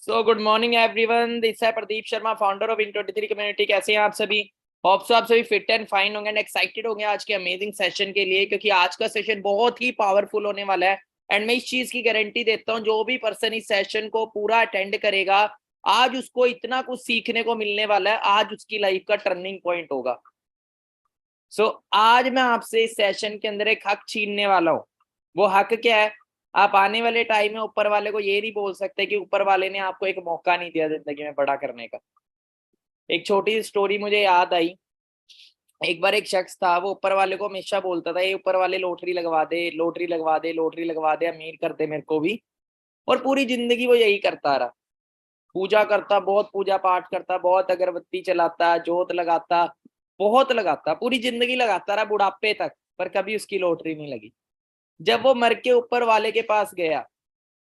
So good morning everyone, this है Pradeep Sharma, founder of इन23 community. कैसे हैं आप सभी? होप सो आप सभी फिट एंड फाइन होंगे एंड एक्साइटेड होंगे आज के अमेजिंग सेशन के लिए, क्योंकि आज का सेशन बहुत ही पावरफुल होने वाला है। एंड मैं इस चीज की गारंटी देता हूँ, जो भी पर्सन इस सेशन को पूरा अटेंड करेगा आज उसको इतना कुछ सीखने को मिलने वाला है, आज उसकी लाइफ का टर्निंग पॉइंट होगा। आज मैं आपसे इस सेशन के अंदर एक हक छीनने वाला हूँ। वो हक क्या है? आप आने वाले टाइम में ऊपर वाले को ये नहीं बोल सकते कि ऊपर वाले ने आपको एक मौका नहीं दिया जिंदगी में बड़ा करने का। एक छोटी स्टोरी मुझे याद आई। एक बार एक शख्स था, वो ऊपर वाले को हमेशा बोलता था, ये ऊपर वाले लॉटरी लगवा दे, लॉटरी लगवा दे, लॉटरी लगवा दे, अमीर कर दे मेरे को भी। और पूरी जिंदगी वो यही करता रहा। पूजा करता, बहुत पूजा पाठ करता, बहुत अगरबत्ती चलाता, जोत लगाता, बहुत लगाता, पूरी जिंदगी लगाता रहा बुढ़ापे तक, पर कभी उसकी लॉटरी नहीं लगी। जब वो मर के ऊपर वाले के पास गया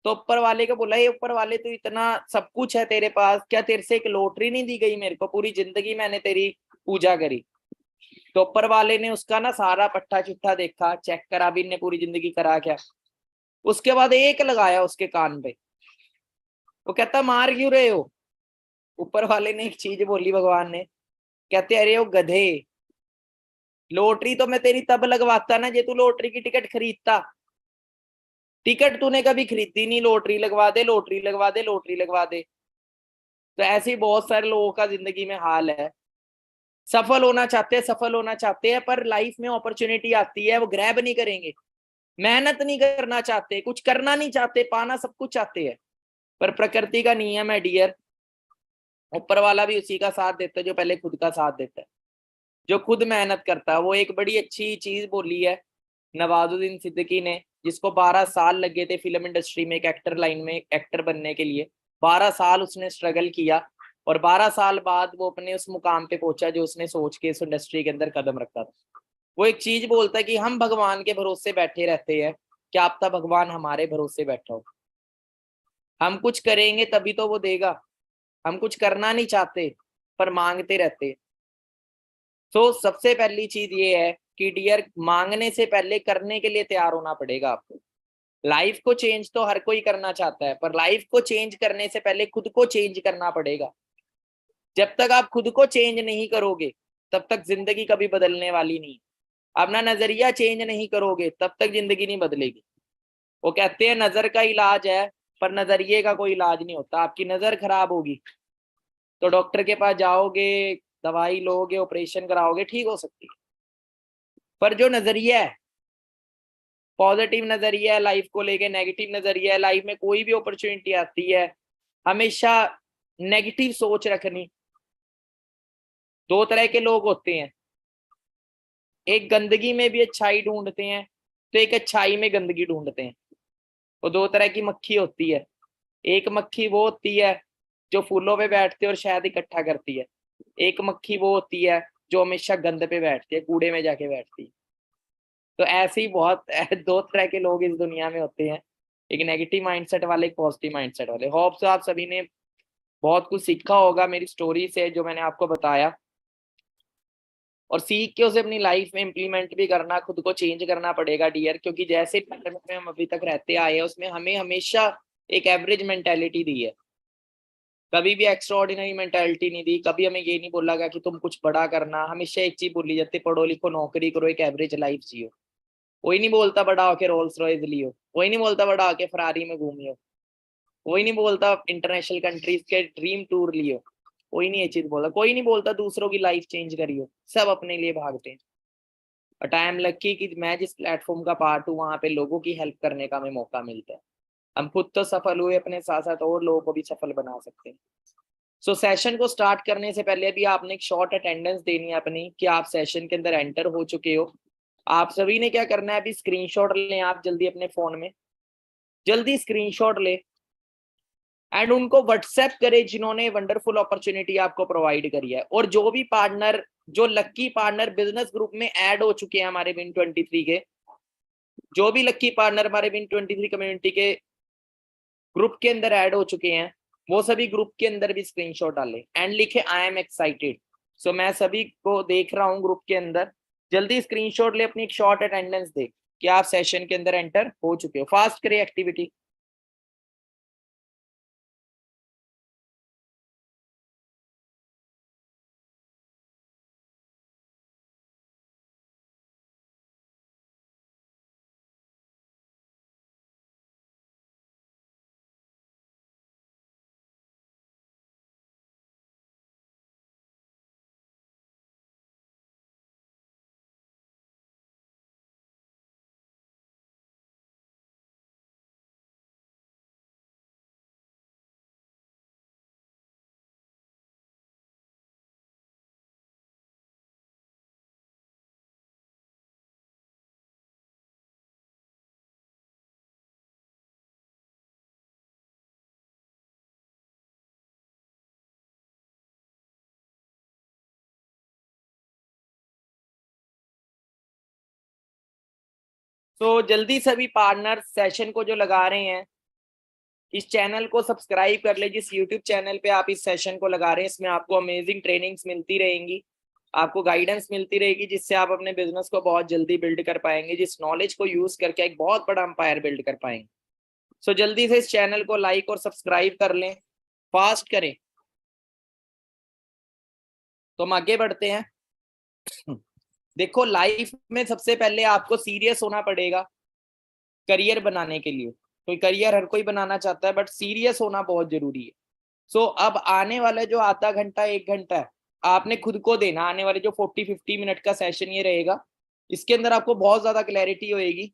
तो ऊपर वाले को बोला, ये ऊपर वाले तो इतना सब कुछ है तेरे पास, क्या तेरे से एक लॉटरी नहीं दी गई मेरे को? पूरी जिंदगी मैंने तेरी पूजा करी। तो ऊपर वाले ने उसका ना सारा पट्टा चिट्ठा देखा, चेक करा भी, ने पूरी जिंदगी करा क्या। उसके बाद एक लगाया उसके कान पे। वो कहता, मार क्यों रहे हो? ऊपर वाले ने एक चीज बोली, भगवान ने, कहते, अरे वो गधे, लॉटरी तो मैं तेरी तब लगवाता ना जे तू लॉटरी की टिकट खरीदता। टिकट तूने कभी खरीदी नहीं, लॉटरी लगवा दे, लॉटरी लगवा दे, लॉटरी लगवा दे। तो ऐसे ही बहुत सारे लोगों का जिंदगी में हाल है। सफल होना चाहते हैं, सफल होना चाहते हैं, पर लाइफ में अपॉर्चुनिटी आती है वो ग्रैब नहीं करेंगे। मेहनत नहीं करना चाहते, कुछ करना नहीं चाहते, पाना सब कुछ चाहते हैं। पर प्रकृति का नियम है डियर, ऊपर वाला भी उसी का साथ देता है जो पहले खुद का साथ देता है, जो खुद मेहनत करता है। वो एक बड़ी अच्छी चीज बोली है नवाजुद्दीन सिद्दीकी ने, जिसको 12 साल लगे थे फिल्म इंडस्ट्री में एक एक्टर लाइन में एक्टर बनने के लिए। 12 साल उसने स्ट्रगल किया और 12 साल बाद वो अपने उस मुकाम पे पहुंचा जो उसने सोच के इस इंडस्ट्री के अंदर कदम रखा था। वो एक चीज बोलता है कि हम भगवान के भरोसे बैठे रहते हैं, क्या आप तब भगवान हमारे भरोसे बैठा हो? हम कुछ करेंगे तभी तो वो देगा। हम कुछ करना नहीं चाहते पर मांगते रहते। तो सबसे पहली चीज ये है कि डियर, मांगने से पहले करने के लिए तैयार होना पड़ेगा आपको। लाइफ को चेंज तो हर कोई करना चाहता है, पर लाइफ को चेंज करने से पहले खुद को चेंज करना पड़ेगा। जब तक आप खुद को चेंज नहीं करोगे तब तक जिंदगी कभी बदलने वाली नहीं। अपना नजरिया चेंज नहीं करोगे तब तक जिंदगी नहीं बदलेगी। वो कहते हैं नजर का इलाज है, पर नजरिए का कोई इलाज नहीं होता। आपकी नजर खराब होगी तो डॉक्टर के पास जाओगे, दवाई लोगे, ऑपरेशन कराओगे, ठीक हो सकती है। पर जो नजरिया है, पॉजिटिव नजरिया है लाइफ को लेके, नेगेटिव नजरिया है, लाइफ में कोई भी अपॉर्चुनिटी आती है हमेशा नेगेटिव सोच रखनी। दो तरह के लोग होते हैं, एक गंदगी में भी अच्छाई ढूंढते हैं, तो एक अच्छाई में गंदगी ढूंढते हैं। वो दो तरह की मक्खी होती है। एक मक्खी वो होती है जो फूलों पे बैठती है और शहद इकट्ठा करती है। एक मक्खी वो होती है जो हमेशा गंद पे बैठती है, कूड़े में जाके बैठती है। तो ऐसे ही बहुत दो तरह के लोग इस दुनिया में होते हैं, एक नेगेटिव माइंडसेट वाले, एक पॉजिटिव माइंडसेट वाले। होप सो आप सभी ने बहुत कुछ सीखा होगा मेरी स्टोरी से, जो मैंने आपको बताया, और सीख के उसे अपनी लाइफ में इम्प्लीमेंट भी करना, खुद को चेंज करना पड़ेगा डियर। क्योंकि जैसे पैटर्न में हम अभी तक रहते आए हैं उसमें हमें हमेशा एक एवरेज मेंटेलिटी दी है, कभी भी एक्स्ट्रा ऑर्डिनरी मेंटेलिटी नहीं दी। कभी हमें ये नहीं बोला गया कि तुम कुछ बड़ा करना, हमेशा एक चीज बोली जाती, पढ़ो लिखो नौकरी करो, एक एवरेज लाइफ जियो। कोई नहीं बोलता बड़ा होके रोल्स रॉयस लियो, कोई नहीं बोलता बड़ा होके फरारी में घूमियो, कोई नहीं बोलता इंटरनेशनल कंट्रीज के ड्रीम टूर लियो, कोई नहीं ये चीज बोलता, कोई नहीं बोलता दूसरों की लाइफ चेंज करियो। सब अपने लिए भागते हैं। और टाइम लकी कि मैं जिस प्लेटफॉर्म का पार्ट हूँ वहां पे लोगों की हेल्प करने का हमें मौका मिलता है। हम खुद तो सफल हुए, अपने साथ साथ और लोगों को भी सफल बना सकते हैं। सेशन को स्टार्ट करने से पहले भी आपने एक शॉर्ट अटेंडेंस देनी है अपनी, कि आप सेशन के अंदर एंटर हो चुके हो। आप सभी ने क्या करना है, अभी स्क्रीनशॉट लें आप जल्दी अपने फोन में, जल्दी स्क्रीनशॉट ले एंड उनको व्हाट्सएप करें जिन्होंने वंडरफुल अपॉर्चुनिटी आपको प्रोवाइड करी है। और जो भी पार्टनर, जो लक्की पार्टनर बिजनेस ग्रुप में ऐड हो चुके हैं हमारे विन23 के, जो भी लक्की पार्टनर हमारे विन23 कम्युनिटी के ग्रुप के अंदर ऐड हो चुके हैं, वो सभी ग्रुप के अंदर भी स्क्रीनशॉट डालें एंड लिखे आई एम एक्साइटेड। मैं सभी को देख रहा हूँ ग्रुप के अंदर, जल्दी स्क्रीनशॉट ले, अपनी एक शॉर्ट अटेंडेंस दे कि आप सेशन के अंदर एंटर हो चुके हो। फास्ट करें एक्टिविटी। तो जल्दी सभी पार्टनर सेशन को जो लगा रहे हैं, इस चैनल को सब्सक्राइब कर ले। जिस यूट्यूब चैनल पे आप इस सेशन को लगा रहे हैं, इसमें आपको अमेजिंग ट्रेनिंग्स मिलती रहेंगी, आपको गाइडेंस मिलती रहेगी, जिससे आप अपने बिजनेस को बहुत जल्दी बिल्ड कर पाएंगे, जिस नॉलेज को यूज करके एक बहुत बड़ा अंपायर बिल्ड कर पाएंगे। सो जल्दी से इस चैनल को लाइक और सब्सक्राइब कर लें, फास्ट करें। तो हम आगे बढ़ते हैं। देखो, लाइफ में सबसे पहले आपको सीरियस होना पड़ेगा करियर बनाने के लिए। कोई करियर हर कोई बनाना चाहता है, बट सीरियस होना बहुत जरूरी है। सो अब आने वाला जो आधा घंटा 1 घंटा है, आपने खुद को देना। आने वाले जो 40-50 मिनट का सेशन ये रहेगा, इसके अंदर आपको बहुत ज्यादा क्लैरिटी होएगी,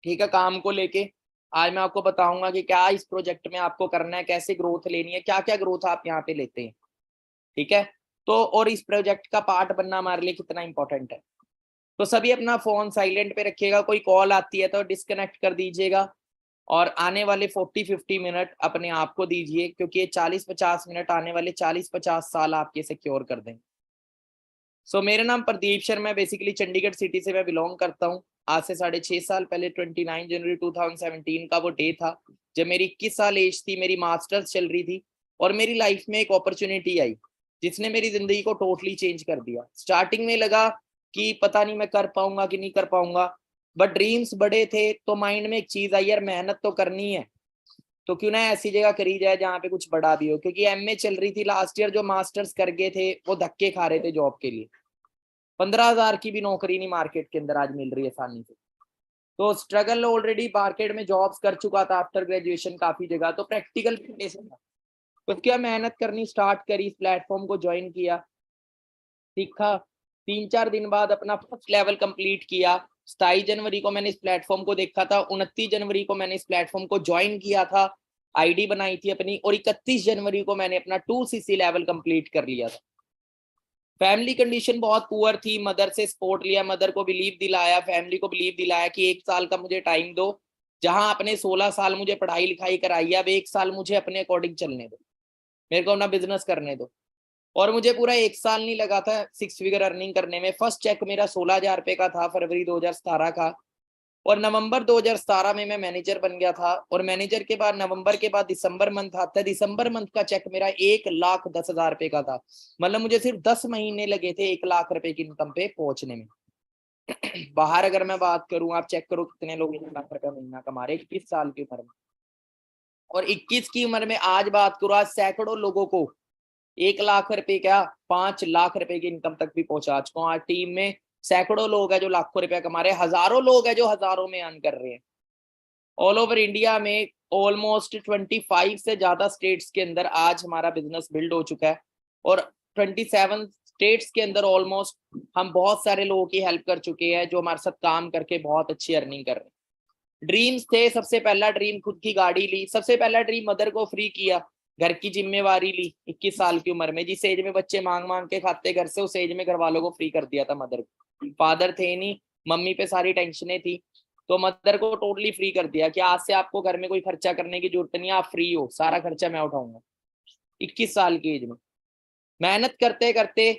ठीक है, काम को लेके। आज मैं आपको बताऊंगा कि क्या इस प्रोजेक्ट में आपको करना है, कैसे ग्रोथ लेनी है, क्या क्या ग्रोथ आप यहाँ पे लेते हैं, ठीक है। तो और इस प्रोजेक्ट का पार्ट बनना हमारे लिए कितना इंपॉर्टेंट है। तो सभी अपना फोन साइलेंट पे रखिएगा, कोई कॉल आती है तो डिस्कनेक्ट कर दीजिएगा, और आने वाले 40-50 मिनट अपने आप को दीजिए, क्योंकि ये 40-50 मिनट आने वाले 40-50 साल आपके सिक्योर कर देंगे। सो मेरा नाम प्रदीप शर्मा है, बेसिकली चंडीगढ़ सिटी से मैं बिलोंग करता हूँ। आज से 6.5 साल पहले 29 जनवरी 2017 का वो डे था जब मेरी 21 साल एज थी, मेरी मास्टर्स चल रही थी, और मेरी लाइफ में एक अपॉर्चुनिटी आई जिसने मेरी जिंदगी को टोटली चेंज कर दिया। स्टार्टिंग में लगा कि पता नहीं मैं कर पाऊंगा कि नहीं कर पाऊंगा, बट ड्रीम्स बड़े थे, तो माइंड में एक चीज आई, यार मेहनत तो करनी है, तो क्यों ना ऐसी जगह करी जाए जहाँ पे कुछ बड़ा भी हो। क्योंकि एमए चल रही थी लास्ट ईयर, जो मास्टर्स कर गए थे वो धक्के खा रहे थे जॉब के लिए। 15,000 की भी नौकरी नहीं मार्केट के अंदर आज मिल रही है आसानी से। तो स्ट्रगल ऑलरेडी मार्केट में जॉब्स कर चुका था आफ्टर ग्रेजुएशन काफी जगह, तो प्रैक्टिकल था। तो क्या मेहनत करनी स्टार्ट करी, इस प्लेटफॉर्म को ज्वाइन किया, सीखा। 3-4 दिन बाद अपना फर्स्ट लेवल कंप्लीट किया। 27 जनवरी को मैंने इस प्लेटफॉर्म को देखा था, 29 जनवरी को मैंने इस प्लेटफॉर्म को ज्वाइन किया था, आईडी बनाई थी अपनी, और 31 जनवरी को मैंने अपना 2cc लेवल कंप्लीट कर लिया था। फैमिली कंडीशन बहुत पुअर थी, मदर से सपोर्ट लिया, मदर को बिलीव दिलाया, फैमिली को बिलीव दिलाया कि 1 साल का मुझे टाइम दो, जहां आपने 16 साल मुझे पढ़ाई लिखाई कराई है, अब 1 साल मुझे अपने अकॉर्डिंग चलने दो, मेरे को अपना बिजनेस करने दो। और मुझे पूरा 1 साल नहीं लगा था 6 फिगर अर्निंग करने में। फर्स्ट चेक मेरा 16,000 रुपए का था, फरवरी 2017 का, और नवंबर 2017 में मैं मैनेजर बन गया था। और मैनेजर के बाद नवंबर के बाद दिसंबर मंथ आता है, दिसंबर मंथ का चेक मेरा 1,10,000 रुपए का था। मतलब मुझे सिर्फ 10 महीने लगे थे 1 लाख रुपए की इनकम पे पहुंचने में। बाहर अगर मैं बात करूं, आप चेक करो कितने लोग 1 लाख रुपया महीना कमा रहे 21 साल की उम्र में। और 21 की उम्र में आज बात करो, आज सैकड़ों लोगों को 1 लाख रुपए क्या 5 लाख रुपए की इनकम तक भी पहुंचा चुका हूँ। आज टीम में सैकड़ों लोग हैं जो लाखों रुपया कमा रहे हैं, हजारों लोग हैं जो हजारों में अर्न कर रहे हैं। ऑल ओवर इंडिया में ऑलमोस्ट 25 से ज्यादा स्टेट्स के अंदर आज हमारा बिजनेस बिल्ड हो चुका है, और 27 स्टेट्स के अंदर ऑलमोस्ट हम बहुत सारे लोगों की हेल्प कर चुके हैं जो हमारे साथ काम करके बहुत अच्छी अर्निंग कर रहे हैं। ड्रीम्स थे, सबसे पहला ड्रीम खुद की गाड़ी ली, सबसे पहला ड्रीम मदर को फ्री किया, घर की जिम्मेवारी ली 21 साल की उम्र में। जिस एज में बच्चे मांग मांग के खाते घर से, उस एज में घर वालों को फ्री कर दिया था मदर को। फादर थे नहीं, मम्मी पे सारी टेंशनें थी, तो मदर को टोटली फ्री कर दिया कि आज से आपको घर में कोई खर्चा करने की जरूरत नहीं है, आप फ्री हो, सारा खर्चा मैं उठाऊंगा। 21 साल की एज में मेहनत करते करते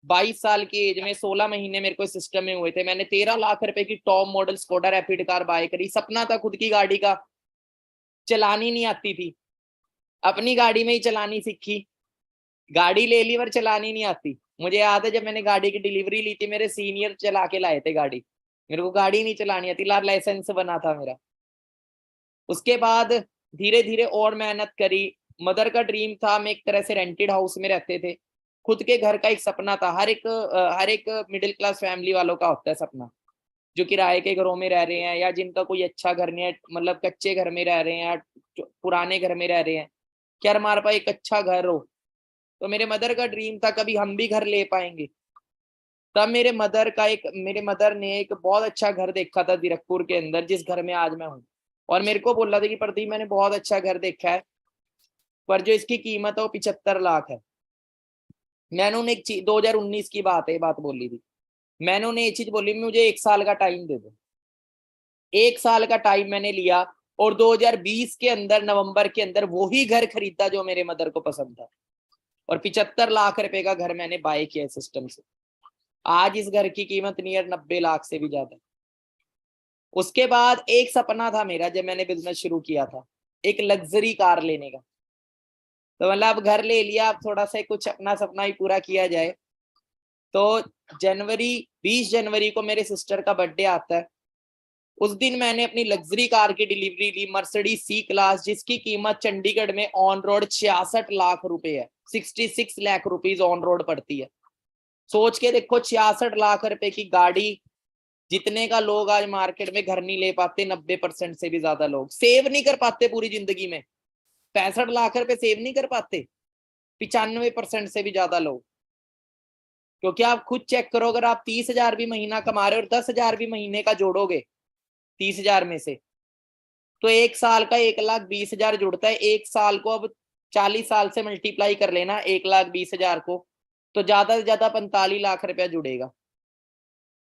22 साल की एज में 16 महीने मेरे को सिस्टम में हुए थे, मैंने 13 लाख रुपए की top model Skoda Rapid car buy करी। सपना था खुद की गाड़ी का, चलानी नहीं आती थी, अपनी गाड़ी में ही चलानी सीखी। गाड़ी ले ली पर चलानी नहीं आती। मुझे याद है जब मैंने गाड़ी की डिलीवरी ली थी, मेरे सीनियर चला के लाए थे गाड़ी, मेरे को गाड़ी नहीं चलानी आती, लाइसेंस बना था मेरा। उसके बाद धीरे धीरे और मेहनत करी। मदर का ड्रीम था, हम एक तरह से रेंटेड हाउस में रहते थे, खुद के घर का एक सपना था। हर एक मिडिल क्लास फैमिली वालों का होता है सपना, जो किराए के घरों में रह रहे हैं या जिनका कोई अच्छा घर नहीं है, मतलब कच्चे घर में रह रहे हैं या पुराने घर में रह रहे हैं, क्या हमारे पास एक अच्छा घर हो। तो मेरे मदर का ड्रीम था कभी हम भी घर ले पाएंगे। तब मेरे मदर ने एक बहुत अच्छा घर देखा था जीरकपुर के अंदर, जिस घर में आज मैं हूँ। और मेरे को बोला था कि प्रदीप मैंने बहुत अच्छा घर देखा है, पर जो इसकी कीमत है वो 75 लाख है। मैंने उन्हें 2019 की बात बोली थी। मैंने उन्हें ये चीज बोली, मुझे 1 साल का टाइम दे दो। 1 साल का टाइम मैंने लिया, और 2020 के अंदर नवंबर के अंदर वही घर खरीदा जो मेरे मदर को पसंद था, और 75 लाख रुपए का घर मैंने बाय किया सिस्टम से। आज इस घर की कीमत नियर 90 लाख से भी ज्यादा। उसके बाद एक सपना था मेरा जब मैंने बिजनेस शुरू किया था, एक लग्जरी कार लेने का। तो मतलब अब घर ले लिया, अब थोड़ा सा कुछ अपना सपना ही पूरा किया जाए। तो 20 जनवरी को मेरे सिस्टर का बर्थडे आता है। उस दिन मैंने अपनी लग्जरी कार की डिलीवरी ली, मर्सिडीज सी क्लास, जिसकी कीमत चंडीगढ़ में ऑन रोड 66 लाख रुपए है। 66 लाख रुपीज ऑन रोड पड़ती है। सोच के देखो, 66 लाख रुपए की गाड़ी, जितने का लोग आज मार्केट में घर नहीं ले पाते, 90% से भी ज्यादा लोग सेव नहीं कर पाते पूरी जिंदगी में। 65 लाख रुपए सेव नहीं कर पाते 95% से भी ज्यादा लोग। क्योंकि आप खुद चेक करो, अगर आप 30,000 भी महीना कमा रहे हो और 10,000 भी महीने का जोड़ोगे 30,000 में से, तो एक साल का 1,20,000 जुड़ता है। एक साल को अब 40 साल से मल्टीप्लाई कर लेना 1,20,000 को, तो ज्यादा से ज्यादा 45 लाख रुपया जुड़ेगा।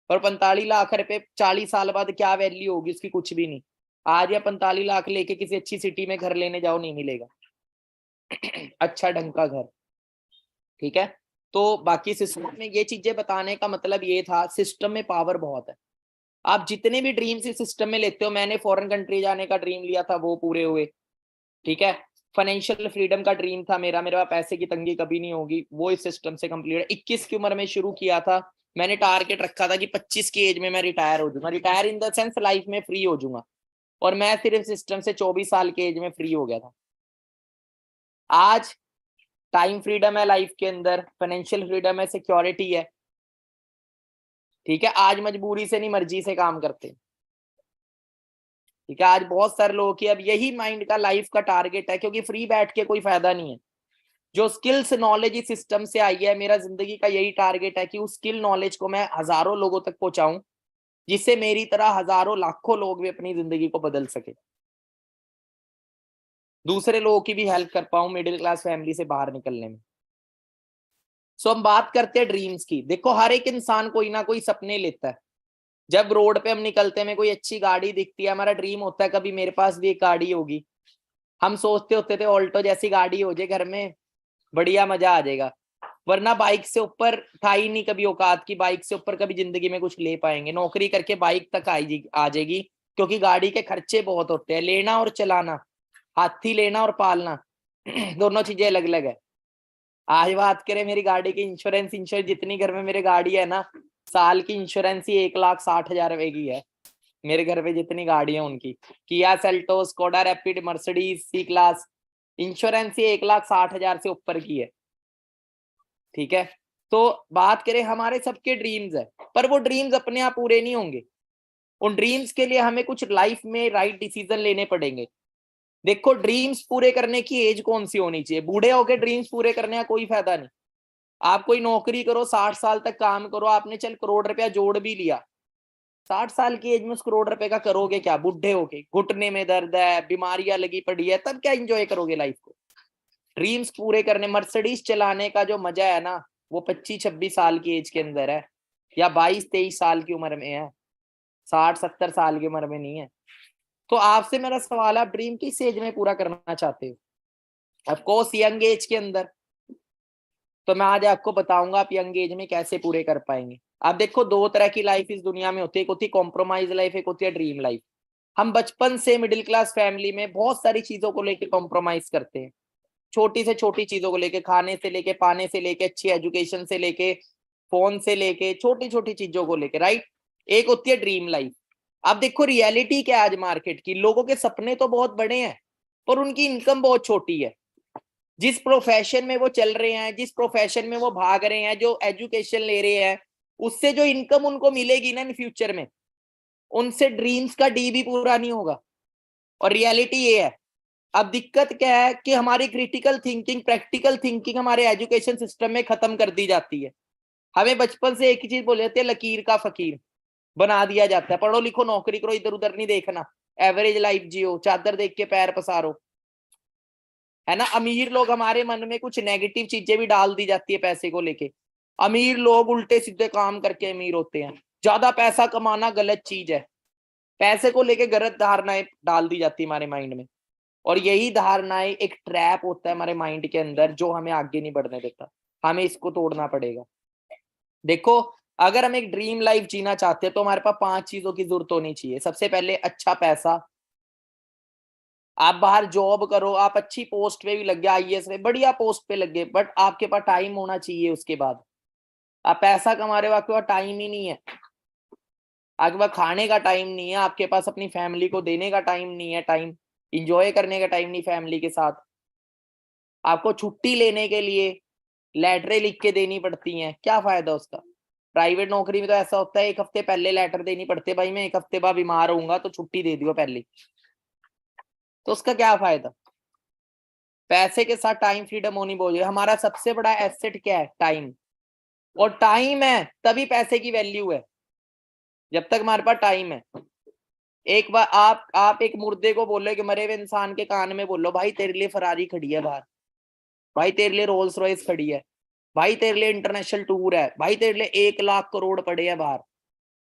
और 45 लाख रुपए 40 साल बाद क्या वैल्यू होगी उसकी? कुछ भी नहीं। आज या 45 लाख लेके किसी अच्छी सिटी में घर लेने जाओ, नहीं मिलेगा अच्छा ढंग का घर। ठीक है, तो बाकी सिस्टम में ये चीजें बताने का मतलब ये था, सिस्टम में पावर बहुत है। आप जितने भी ड्रीम्स इस सिस्टम में लेते हो, मैंने फॉरेन कंट्री जाने का ड्रीम लिया था, वो पूरे हुए। ठीक है, फाइनेंशियल फ्रीडम का ड्रीम था मेरा, मेरे पास पैसे की तंगी कभी नहीं होगी, वो इस सिस्टम से कंप्लीट है। 21 की उम्र में शुरू किया था। मैंने टारगेट रखा था कि 25 की एज में मैं रिटायर हो जाऊंगा, retire in the sense life में फ्री हो जाऊंगा। और मैं सिर्फ सिस्टम से 24 साल की एज में फ्री हो गया था। आज टाइम फ्रीडम है लाइफ के अंदर, फाइनेंशियल फ्रीडम है, सिक्योरिटी है। ठीक है, आज मजबूरी से नहीं, मर्जी से काम करते। ठीक है, आज बहुत सारे लोगों की अब यही माइंड का लाइफ का टारगेट है, क्योंकि फ्री बैठ के कोई फायदा नहीं है। जो स्किल्स नॉलेज इस सिस्टम से आई है, मेरा जिंदगी का यही टारगेट है कि उस स्किल नॉलेज को मैं हजारों लोगों तक पहुंचाऊं, जिससे मेरी तरह हजारों लाखों लोग भी अपनी जिंदगी को बदल सके, दूसरे लोगों की भी हेल्प कर पाऊं मिडिल क्लास फैमिली से बाहर निकलने में। सो हम बात करते हैं ड्रीम्स की। देखो, हर एक इंसान कोई ना कोई सपने लेता है। जब रोड पे हम निकलते हैं, कोई अच्छी गाड़ी दिखती है, हमारा ड्रीम होता है कभी मेरे पास भी एक गाड़ी होगी। हम सोचते होते थे ऑल्टो जैसी गाड़ी हो जाए घर में, बढ़िया मजा आ जाएगा। वरना बाइक से ऊपर था ही नहीं कभी औकात की, बाइक से ऊपर कभी जिंदगी में कुछ ले पाएंगे। नौकरी करके बाइक तक आ जाएगी, क्योंकि गाड़ी के खर्चे बहुत होते हैं, लेना और चलाना, हाथी लेना और पालना दोनों चीजें अलग अलग है। आज बात करें मेरी गाड़ी की इंश्योरेंस, जितनी घर में मेरे गाड़ी है ना, साल की इंश्योरेंस ही 1,60,000 रुपए की है। मेरे घर पे जितनी गाड़ी है उनकी, Kia Seltos, Skoda Rapid, Mercedes C class, insurance ही 1,60,000 से ऊपर की है। ठीक है, तो बात करें हमारे सबके ड्रीम्स है, पर वो ड्रीम्स अपने आप पूरे नहीं होंगे। उन ड्रीम्स के लिए हमें कुछ लाइफ में राइट डिसीजन लेने पड़ेंगे। देखो, ड्रीम्स पूरे करने की एज कौन सी होनी चाहिए? बूढ़े होके ड्रीम्स पूरे करने का कोई फायदा नहीं। आप कोई नौकरी करो, 60 साल तक काम करो, आपने चल करोड़ रुपया जोड़ भी लिया, 60 साल की एज में उस करोड़ रुपए का करोगे क्या? बुढ़े होके घुटने में दर्द है, बीमारियां लगी पड़ी है, तब क्या एंजॉय करोगे लाइफ को? ड्रीम्स पूरे करने, मर्सिडीज चलाने का जो मजा है ना, वो 25-26 साल की एज के अंदर है, या 22-23 साल की उम्र में है, 60-70 साल की उम्र में नहीं है। तो आपसे मेरा सवाल है, आप ड्रीम किस एज में पूरा करना चाहते हो? ऑफ कोर्स यंग एज के अंदर। तो मैं आज आपको बताऊंगा आप यंग एज में कैसे पूरे कर पाएंगे। आप देखो, दो तरह की लाइफ इस दुनिया में होती है, एक होती है कॉम्प्रोमाइज लाइफ, एक होती है ड्रीम लाइफ। हम बचपन से मिडिल क्लास फैमिली में बहुत सारी चीजों को लेकर कॉम्प्रोमाइज करते हैं, छोटी से छोटी चीजों को लेके, खाने से लेके, पाने से लेके, अच्छी एजुकेशन से लेके, फोन से लेके, छोटी छोटी चीजों को लेके, राइट। एक होती है ड्रीम लाइफ। अब देखो रियलिटी क्या है आज मार्केट की, लोगों के सपने तो बहुत बड़े हैं, पर उनकी इनकम बहुत छोटी है। जिस प्रोफेशन में वो चल रहे हैं, जिस प्रोफेशन में वो भाग रहे हैं, जो एजुकेशन ले रहे हैं, उससे जो इनकम उनको मिलेगी ना इन फ्यूचर में, उनसे ड्रीम्स का डी भी पूरा नहीं होगा। और रियलिटी ये है। अब दिक्कत क्या है कि हमारी क्रिटिकल थिंकिंग, प्रैक्टिकल थिंकिंग हमारे एजुकेशन सिस्टम में खत्म कर दी जाती है। हमें बचपन से एक ही चीज बोले जाते हैं, लकीर का फकीर बना दिया जाता है। पढ़ो लिखो नौकरी करो, इधर उधर नहीं देखना, एवरेज लाइफ जियो, चादर देख के पैर पसारो, है ना। अमीर लोग, हमारे मन में कुछ नेगेटिव चीजें भी डाल दी जाती है पैसे को लेके। अमीर लोग उल्टे सीधे काम करके अमीर होते हैं, ज्यादा पैसा कमाना गलत चीज है, पैसे को लेके गलत धारणाएं डाल दी जाती है हमारे माइंड में। और यही धारणाएं एक ट्रैप होता है हमारे माइंड के अंदर, जो हमें आगे नहीं बढ़ने देता। हमें इसको तोड़ना पड़ेगा। देखो, अगर हम एक ड्रीम लाइफ जीना चाहते हैं तो हमारे पास 5 चीजों की जरूरत होनी चाहिए। सबसे पहले अच्छा पैसा, आप बाहर जॉब करो, आप अच्छी पोस्ट पे भी लग गए, आईएएस में बढ़िया पोस्ट पे लग गए, बट आपके पास टाइम होना चाहिए। उसके बाद आप पैसा कमा रहे हो, आपके पास टाइम ही नहीं है, आपके पास खाने का टाइम नहीं है, आपके पास अपनी फैमिली को देने का टाइम नहीं है, टाइम इंजॉय करने का टाइम नहीं फैमिली के साथ, आपको छुट्टी लेने के लिए लेटरें लिख के देनी पड़ती हैं, क्या फायदा उसका। प्राइवेट नौकरी में तो ऐसा होता है 1 हफ्ते पहले लेटर देनी पड़ती है, भाई मैं 1 हफ्ते बाद बीमार होऊंगा तो छुट्टी दे दियो पहले, तो उसका क्या फायदा। पैसे के साथ टाइम फ्रीडम होनी बहुत जरूरी है। हमारा सबसे बड़ा एसेट क्या है? टाइम। और टाइम है तभी पैसे की वैल्यू है, जब तक हमारे पास टाइम है। एक बार आप एक मुर्दे को बोलो कि मरे हुए इंसान के कान में बोलो, भाई तेरे लिए फरारी खड़ी है बाहर, भाई तेरे लिए रोल्स रॉयस खड़ी है, भाई तेरे लिए इंटरनेशनल टूर है, भाई तेरे लिए 1 लाख करोड़ पड़े हैं बाहर।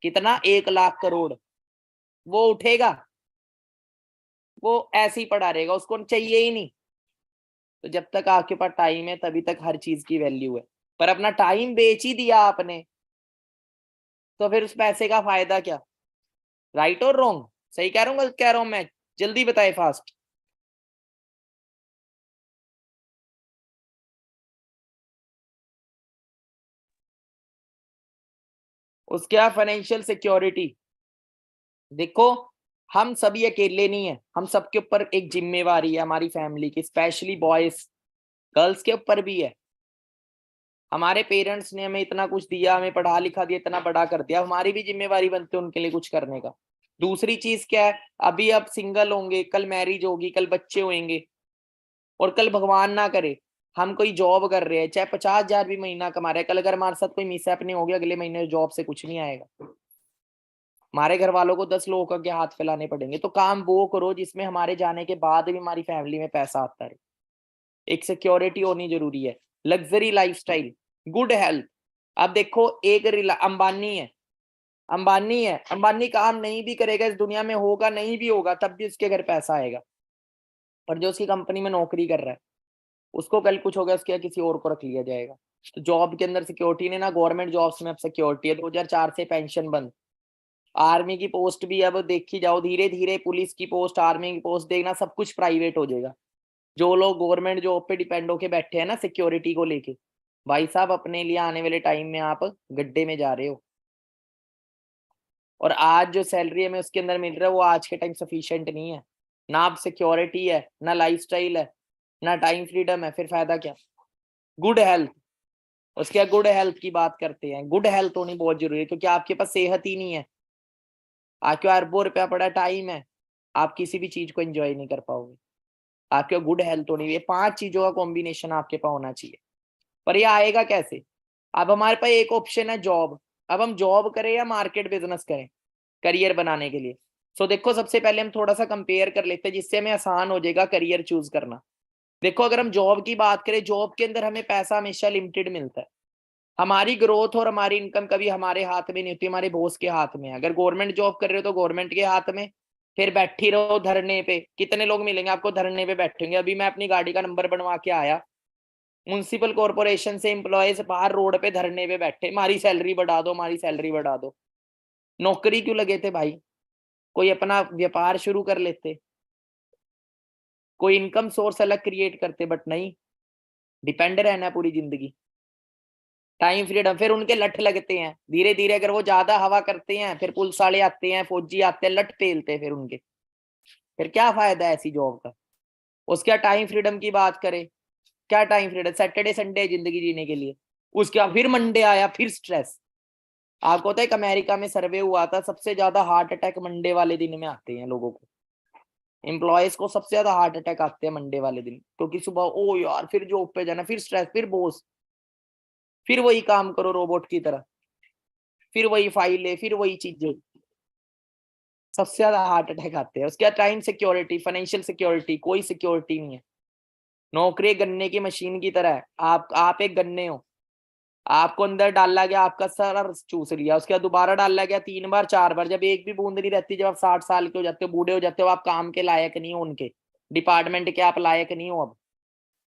कितना? 1 लाख करोड़। वो उठेगा? वो ऐसे ही पड़ा रहेगा, उसको चाहिए ही नहीं। तो जब तक आपके पास टाइम है तभी तक हर चीज की वैल्यू है। पर अपना टाइम बेच ही दिया आपने, तो फिर उस पैसे का फायदा क्या? राइट और रॉन्ग? सही कह रहा हूँ गलत कह रहा हूँ मैं? जल्दी बताए फास्ट। उसके बाद फाइनेंशियल सिक्योरिटी। देखो, हम सभी अकेले नहीं है, हम सबके ऊपर एक जिम्मेवारी है हमारी फैमिली की, स्पेशली बॉयज, गर्ल्स के ऊपर भी है। हमारे पेरेंट्स ने हमें इतना कुछ दिया, हमें पढ़ा लिखा दिया, इतना बड़ा कर दिया, हमारी भी जिम्मेवारी बनती है उनके लिए कुछ करने का। दूसरी चीज क्या है, अभी आप सिंगल होंगे, कल मैरिज होगी, कल बच्चे होंगे, और कल भगवान ना करे हम कोई जॉब कर रहे हैं, चाहे 50,000 भी महीना कमा रहे हैं, कल अगर हमारे साथ कोई मिसहैपनिंग हो गया, अगले महीने जॉब से कुछ नहीं आएगा, हमारे घर वालों को 10 लोगों के हाथ फैलाने पड़ेंगे। तो काम वो करो जिसमें हमारे जाने के बाद भी हमारी फैमिली में पैसा आता है। एक सिक्योरिटी होनी जरूरी है, लग्जरी लाइफस्टाइल, गुड हेल्थ। अब देखो, एक अंबानी है, अंबानी है, अंबानी काम नहीं भी करेगा इस दुनिया में, होगा नहीं भी होगा, तब भी उसके घर पैसा आएगा। पर जो उसकी कंपनी में नौकरी कर रहा है, उसको कल कुछ हो गया, उसके किसी और को रख लिया जाएगा। तो जॉब के अंदर सिक्योरिटी ने ना, गवर्नमेंट जॉब्स में अब सिक्योरिटी है। 2004 से पेंशन बंद, आर्मी की पोस्ट भी अब देखी जाओ, धीरे धीरे पुलिस की पोस्ट, आर्मी की पोस्ट, देखना सब कुछ प्राइवेट हो जाएगा। जो लोग गवर्नमेंट जॉब पे डिपेंड होके बैठे हैं ना सिक्योरिटी को लेके, भाई साहब अपने लिए आने वाले टाइम में आप गड्ढे में जा रहे हो। और आज जो सैलरी हमें उसके अंदर मिल रहा है वो आज के टाइम सफिशिएंट नहीं है, ना आप सिक्योरिटी है, ना लाइफस्टाइल है, ना टाइम फ्रीडम है, फिर फायदा क्या। Good health. उसके बाद गुड हेल्थ की बात करते हैं। गुड हेल्थ होनी बहुत जरूरी है, क्योंकि आपके पास सेहत ही नहीं है, आपके पास अरबों रुपया पड़ा टाइम है, आप किसी भी चीज को एंजॉय नहीं कर पाओगे। आपके गुड हेल्थ होनी चाहिए, 5 चीजों का कॉम्बिनेशन आपके पास होना चाहिए। पर ये आएगा कैसे? अब हमारे पास एक ऑप्शन है जॉब, अब हम जॉब करें या मार्केट बिजनेस करें करियर बनाने के लिए। सो देखो, सबसे पहले हम थोड़ा सा कंपेयर कर लेते हैं, जिससे हमें आसान हो जाएगा करियर चूज करना। देखो, अगर हम जॉब की बात करें, जॉब के अंदर हमें पैसा हमेशा लिमिटेड मिलता है, हमारी ग्रोथ और हमारी इनकम कभी हमारे हाथ में नहीं होती, हमारे बॉस के हाथ में है। अगर गवर्नमेंट जॉब कर रहे हो तो गवर्नमेंट के हाथ में, फिर बैठी रहो धरने पे। कितने लोग मिलेंगे आपको धरने पे बैठे होंगे? अभी मैं अपनी गाड़ी का नंबर बनवा के आया, म्युनिसिपल कॉर्पोरेशन से एम्प्लॉयज बाहर रोड पे धरने पे बैठे, हमारी सैलरी बढ़ा दो, हमारी सैलरी बढ़ा दो। नौकरी क्यों लगे थे भाई? कोई अपना व्यापार शुरू कर लेते, कोई इनकम सोर्स अलग क्रिएट करते, बट नहीं, डिपेंड रहना पूरी जिंदगी। टाइम फ्रीडम, फिर उनके लठ लगते हैं धीरे धीरे, अगर वो ज्यादा हवा करते हैं फिर पुलिस वाले आते हैं, फौजी आते हैं, लठ पेलते हैं फिर उनके। फिर क्या फायदा है ऐसी जॉब का? उसके टाइम फ्रीडम की बात करें, क्या टाइम फ्रीडम? सैटरडे संडे जिंदगी जीने के लिए, उसके बाद फिर मंडे आया, फिर स्ट्रेस। आपको पता है एक अमेरिका में सर्वे हुआ था, सबसे ज्यादा हार्ट अटैक मंडे वाले दिन में आते हैं लोगों को, एम्प्लॉयज को सबसे ज्यादा हार्ट अटैक आते हैं मंडे वाले दिन, क्योंकि सुबह ओ यार फिर जॉब पे जाना, फिर स्ट्रेस, फिर बॉस, फिर वही काम करो रोबोट की तरह, फिर वही फाइलें, फिर वही चीजें, सबसे ज्यादा हार्ट अटैक आते हैं। उसके बाद टाइम सिक्योरिटी, फाइनेंशियल सिक्योरिटी, कोई सिक्योरिटी नहीं है। नौकरी गन्ने की मशीन की तरह है, आप एक गन्ने हो, आपको अंदर डाला गया, आपका सारा रस चूस लिया, उसके बाद दोबारा डाला गया 3 बार 4 बार, जब एक भी बूंद नहीं रहती, जब आप 60 साल के हो जाते हो, बूढ़े हो जाते हो, आप काम के लायक नहीं हो, उनके डिपार्टमेंट के आप लायक नहीं हो। अब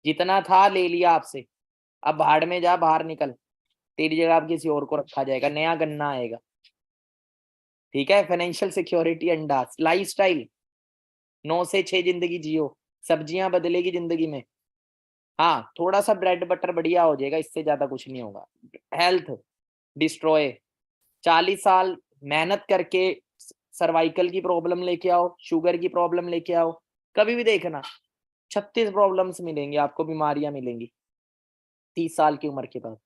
जितना था ले लिया आपसे, अब भाड़ में जा, बाहर निकल। तेरी जगह आप किसी और को रखा जाएगा, नया गन्ना आएगा। ठीक है, फाइनेंशियल सिक्योरिटी अंडा। लाइफस्टाइल 9 से 6 जिंदगी जियो, सब्जियां बदलेगी जिंदगी में। हाँ, थोड़ा सा ब्रेड बटर बढ़िया हो जाएगा, इससे ज्यादा कुछ नहीं होगा। हेल्थ डिस्ट्रॉय, 40 साल मेहनत करके सर्वाइकल की प्रॉब्लम लेके आओ, शुगर की प्रॉब्लम लेके आओ, कभी भी देखना 36 प्रॉब्लम्स मिलेंगी आपको, बीमारियां मिलेंगी 30 साल की उम्र के बाद।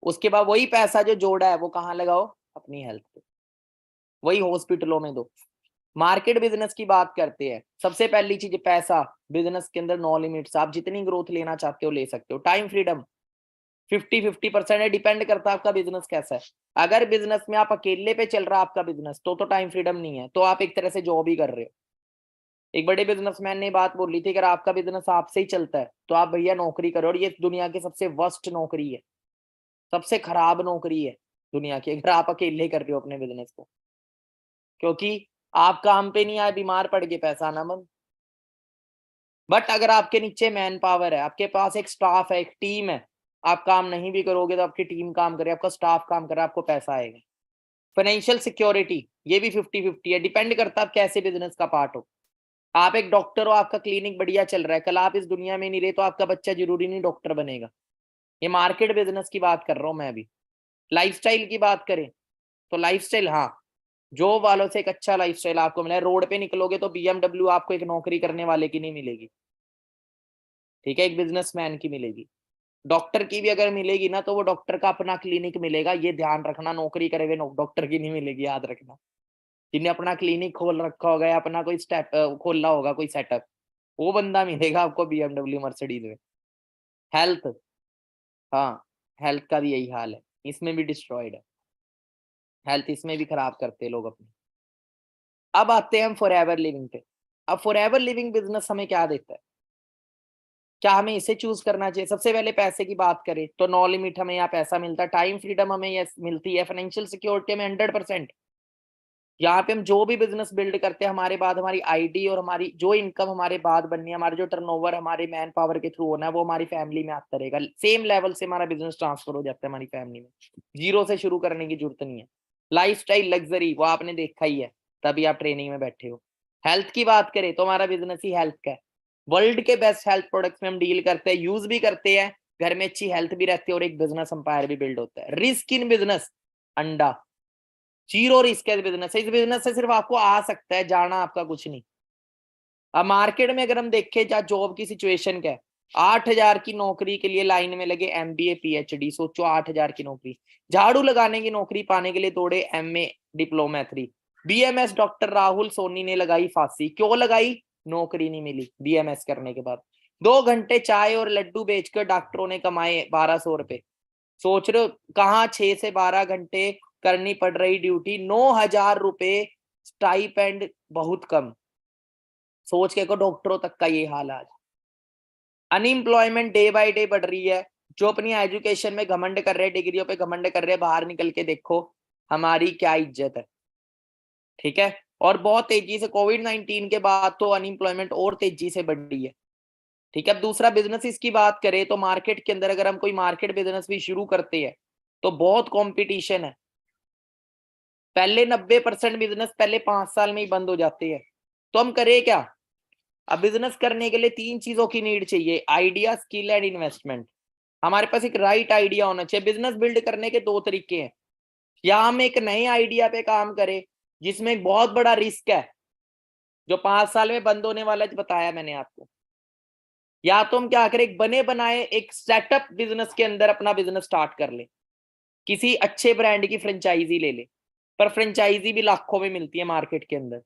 उसके बाद वही पैसा जो जोड़ा है वो कहाँ लगाओ? अपनी हेल्थ पे, वही हॉस्पिटलों में दो। मार्केट बिजनेस की बात करते हैं, सबसे पहली चीज पैसा। बिजनेस के अंदर नो लिमिट्स, आप जितनी ग्रोथ लेना चाहते हो ले सकते हो। टाइम फ्रीडम 50-50% है, डिपेंड करता है आपका बिजनेस कैसा है। अगर बिजनेस में आप अकेले पे चल रहा है आपका बिजनेस, तो टाइम फ्रीडम नहीं है, तो आप एक तरह से जॉब ही कर रहे हो। एक बड़े बिजनेसमैन ने बात बोली थी, अगर आपका बिजनेस आपसे ही चलता है तो आप भैया नौकरी करो, और ये दुनिया की सबसे वर्स्ट नौकरी है, सबसे खराब नौकरी है दुनिया की, अगर आप अकेले कर रहे हो अपने बिजनेस को। क्योंकि आप काम पे नहीं आए, बीमार पड़ के पैसा आना बंद। बट अगर आपके नीचे मैन पावर है, आपके पास एक स्टाफ है, एक टीम है, आप काम नहीं भी करोगे तो आपकी टीम काम करे, आपका स्टाफ काम करे, आपको पैसा आएगा। फाइनेंशियल सिक्योरिटी, ये भी 50-50 है, डिपेंड करता है आप कैसे बिजनेस का पार्ट हो। आप एक डॉक्टर हो, आपका क्लिनिक बढ़िया चल रहा है, कल आप इस दुनिया में नहीं रहे तो आपका बच्चा जरूरी नहीं डॉक्टर बनेगा। ये मार्केट बिजनेस की बात कर रहा हूं मैं अभी। लाइफस्टाइल की बात करें तो लाइफस्टाइल, हाँ, जॉब वालों से एक अच्छा लाइफस्टाइल आपको मिला है। रोड पे निकलोगे तो बीएमडब्ल्यू आपको एक नौकरी करने वाले की नहीं मिलेगी, ठीक है, एक बिजनेसमैन की मिलेगी। डॉक्टर की भी अगर मिलेगी ना तो वो डॉक्टर का अपना क्लिनिक मिलेगा, ये ध्यान रखना। नौकरी करे हुए डॉक्टर की नहीं मिलेगी, याद रखना। जिन्हें अपना क्लिनिक खोल रखा होगा या अपना कोई स्टेप खोलना होगा, कोई सेटअप, वो बंदा मिलेगा आपको बीएमडब्ल्यू मर्सिडीज में। हेल्थ, हाँ, हेल्थ का भी यही हाल है, इसमें भी डिस्ट्रॉयड है हेल्थ, इसमें भी खराब करते हैं लोग अपनी। अब आते हैं हम फॉर एवर लिविंग पे। अब फॉर एवर लिविंग बिजनेस हमें क्या देता है? क्या हमें इसे चूज करना चाहिए? सबसे पहले पैसे की बात करें तो नो लिमिट हमें यहाँ पैसा मिलता है, टाइम फ्रीडम हमें ये मिलती है, फाइनेंशियल सिक्योरिटी में 100%। यहाँ पे हम जो भी बिजनेस बिल्ड करते हैं, हमारे बाद हमारी आईडी और हमारी जो इनकम हमारे बाद बननी है, हमारे जो टर्नओवर हमारे मैन पावर के थ्रू होना है, वो हमारी फैमिली में आता रहेगा। सेम लेवल से हमारा बिजनेस ट्रांसफर हो जाता है हमारी फैमिली में, जीरो से शुरू करने की जरूरत नहीं है। लाइफस्टाइल लग्जरी वो आपने देखा ही है, तभी आप ट्रेनिंग में बैठे हो। हेल्थ की बात करें तो हमारा बिजनेस ही हेल्थ का है। वर्ल्ड के बेस्ट हेल्थ प्रोडक्ट्स में हम डील करते हैं, यूज भी करते हैं, घर में अच्छी हेल्थ भी रहती है, और एक बिजनेस अंपायर भी बिल्ड होता है। रिस्क इन बिजनेस अंडा, जीरो रिस्क है बिजनेस है। इस बिजनेस से सिर्फ आपको आ सकता है, जाना आपका कुछ नहीं। अब मार्केट में अगर हम देखें जहाँ जॉब की सिचुएशन क्या है, 8,000 की नौकरी के लिए लाइन में लगे एमबीए पीएचडी, सोचो 8,000 की नौकरी। झाड़ू लगाने की नौकरी पाने के लिए दौड़े MA diploma 3। BMS doctor Rahul Soni ने लगाई फांसी, क्यों लगाई? नौकरी नहीं मिली बीएमएस करने के बाद। 2 घंटे चाय और लड्डू बेचकर डॉक्टरों ने कमाए 1,200 रुपए। सोच रहे हो कहाँ 6 से 12 घंटे करनी पड़ रही ड्यूटी, 9,000 रुपए स्टाइपेंड, बहुत कम। सोच के को डॉक्टरों तक का ये हाल आज। अनएम्प्लॉयमेंट डे बाय डे बढ़ रही है। जो अपनी एजुकेशन में घमंड कर रहे हैं, डिग्रियों पे घमंड कर रहे हैं, बाहर निकल के देखो हमारी क्या इज्जत है, ठीक है। और बहुत तेजी से कोविड-19 के बाद तो अनएम्प्लॉयमेंट और तेजी से बढ़ रही है, ठीक है। अब दूसरा बिजनेस इसकी बात करें तो मार्केट के अंदर अगर हम कोई मार्केट बिजनेस भी शुरू करते हैं तो बहुत कंपटीशन है। पहले 90% बिजनेस पहले 5 साल में ही बंद हो जाते हैं, तो हम करें क्या? अब बिजनेस करने के लिए 3 चीजों की नीड चाहिए, आइडिया, स्किल एंड इन्वेस्टमेंट। हमारे पास एक राइट आइडिया होना चाहिए। बिजनेस बिल्ड करने के 2 तरीके हैं, या हम एक नए आइडिया पे काम करें जिसमें एक बहुत बड़ा रिस्क है जो 5 साल में बंद होने वाला है, बताया मैंने आपको। या तो हम क्या करें, एक बने बनाए एक सेटअप बिजनेस के अंदर अपना बिजनेस स्टार्ट कर ले, किसी अच्छे ब्रांड की फ्रेंचाइजी ले ले। पर फ्रेंचाइजी भी लाखों में मिलती है मार्केट के अंदर,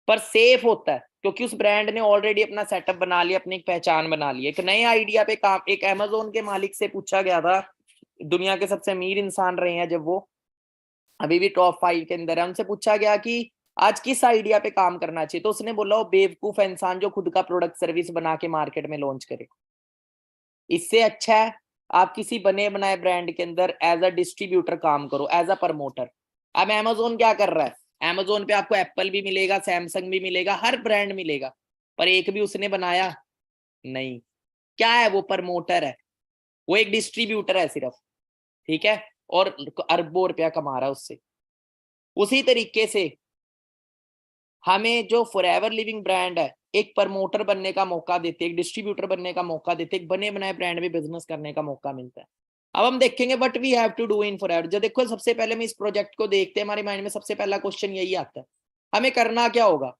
पर सेफ होता है क्योंकि उस ब्रांड ने ऑलरेडी अपना सेटअप बना लिया, अपनी एक पहचान बना ली। एक नए आइडिया पे काम, एक अमेज़न के मालिक से पूछा गया था, दुनिया के सबसे अमीर इंसान रहे हैं जब वो, अभी भी टॉप 5 के अंदर है, उनसे पूछा गया कि आज किस आइडिया पे काम करना चाहिए, तो उसने बोला वो बेवकूफ इंसान जो खुद का प्रोडक्ट सर्विस बना के मार्केट में लॉन्च करे। इससे अच्छा है आप किसी बने बनाए ब्रांड के अंदर एज अ डिस्ट्रीब्यूटर काम करो, एज अ प्रमोटर। अब अमेज़न क्या कर रहा है, अमेज़न पे आपको एप्पल भी मिलेगा, सैमसंग भी मिलेगा, हर ब्रांड मिलेगा, पर एक भी उसने बनाया नहीं। क्या है वो? प्रमोटर है, वो एक डिस्ट्रीब्यूटर है सिर्फ। ठीक है, और अरबों रुपया कमा रहा है उससे। उसी तरीके से हमें जो फॉरएवर लिविंग ब्रांड है, एक प्रमोटर बनने का मौका देते, एक डिस्ट्रीब्यूटर बनने का मौका देते, एक बने बनाए ब्रांड में बिजनेस करने का मौका मिलता है। अब हम देखेंगे what we have to do in forever. जो देखो सबसे पहले हम इस प्रोजेक्ट को देखते हैं, हमारे माइंड में सबसे पहला क्वेश्चन यही आता है, हमें करना क्या होगा।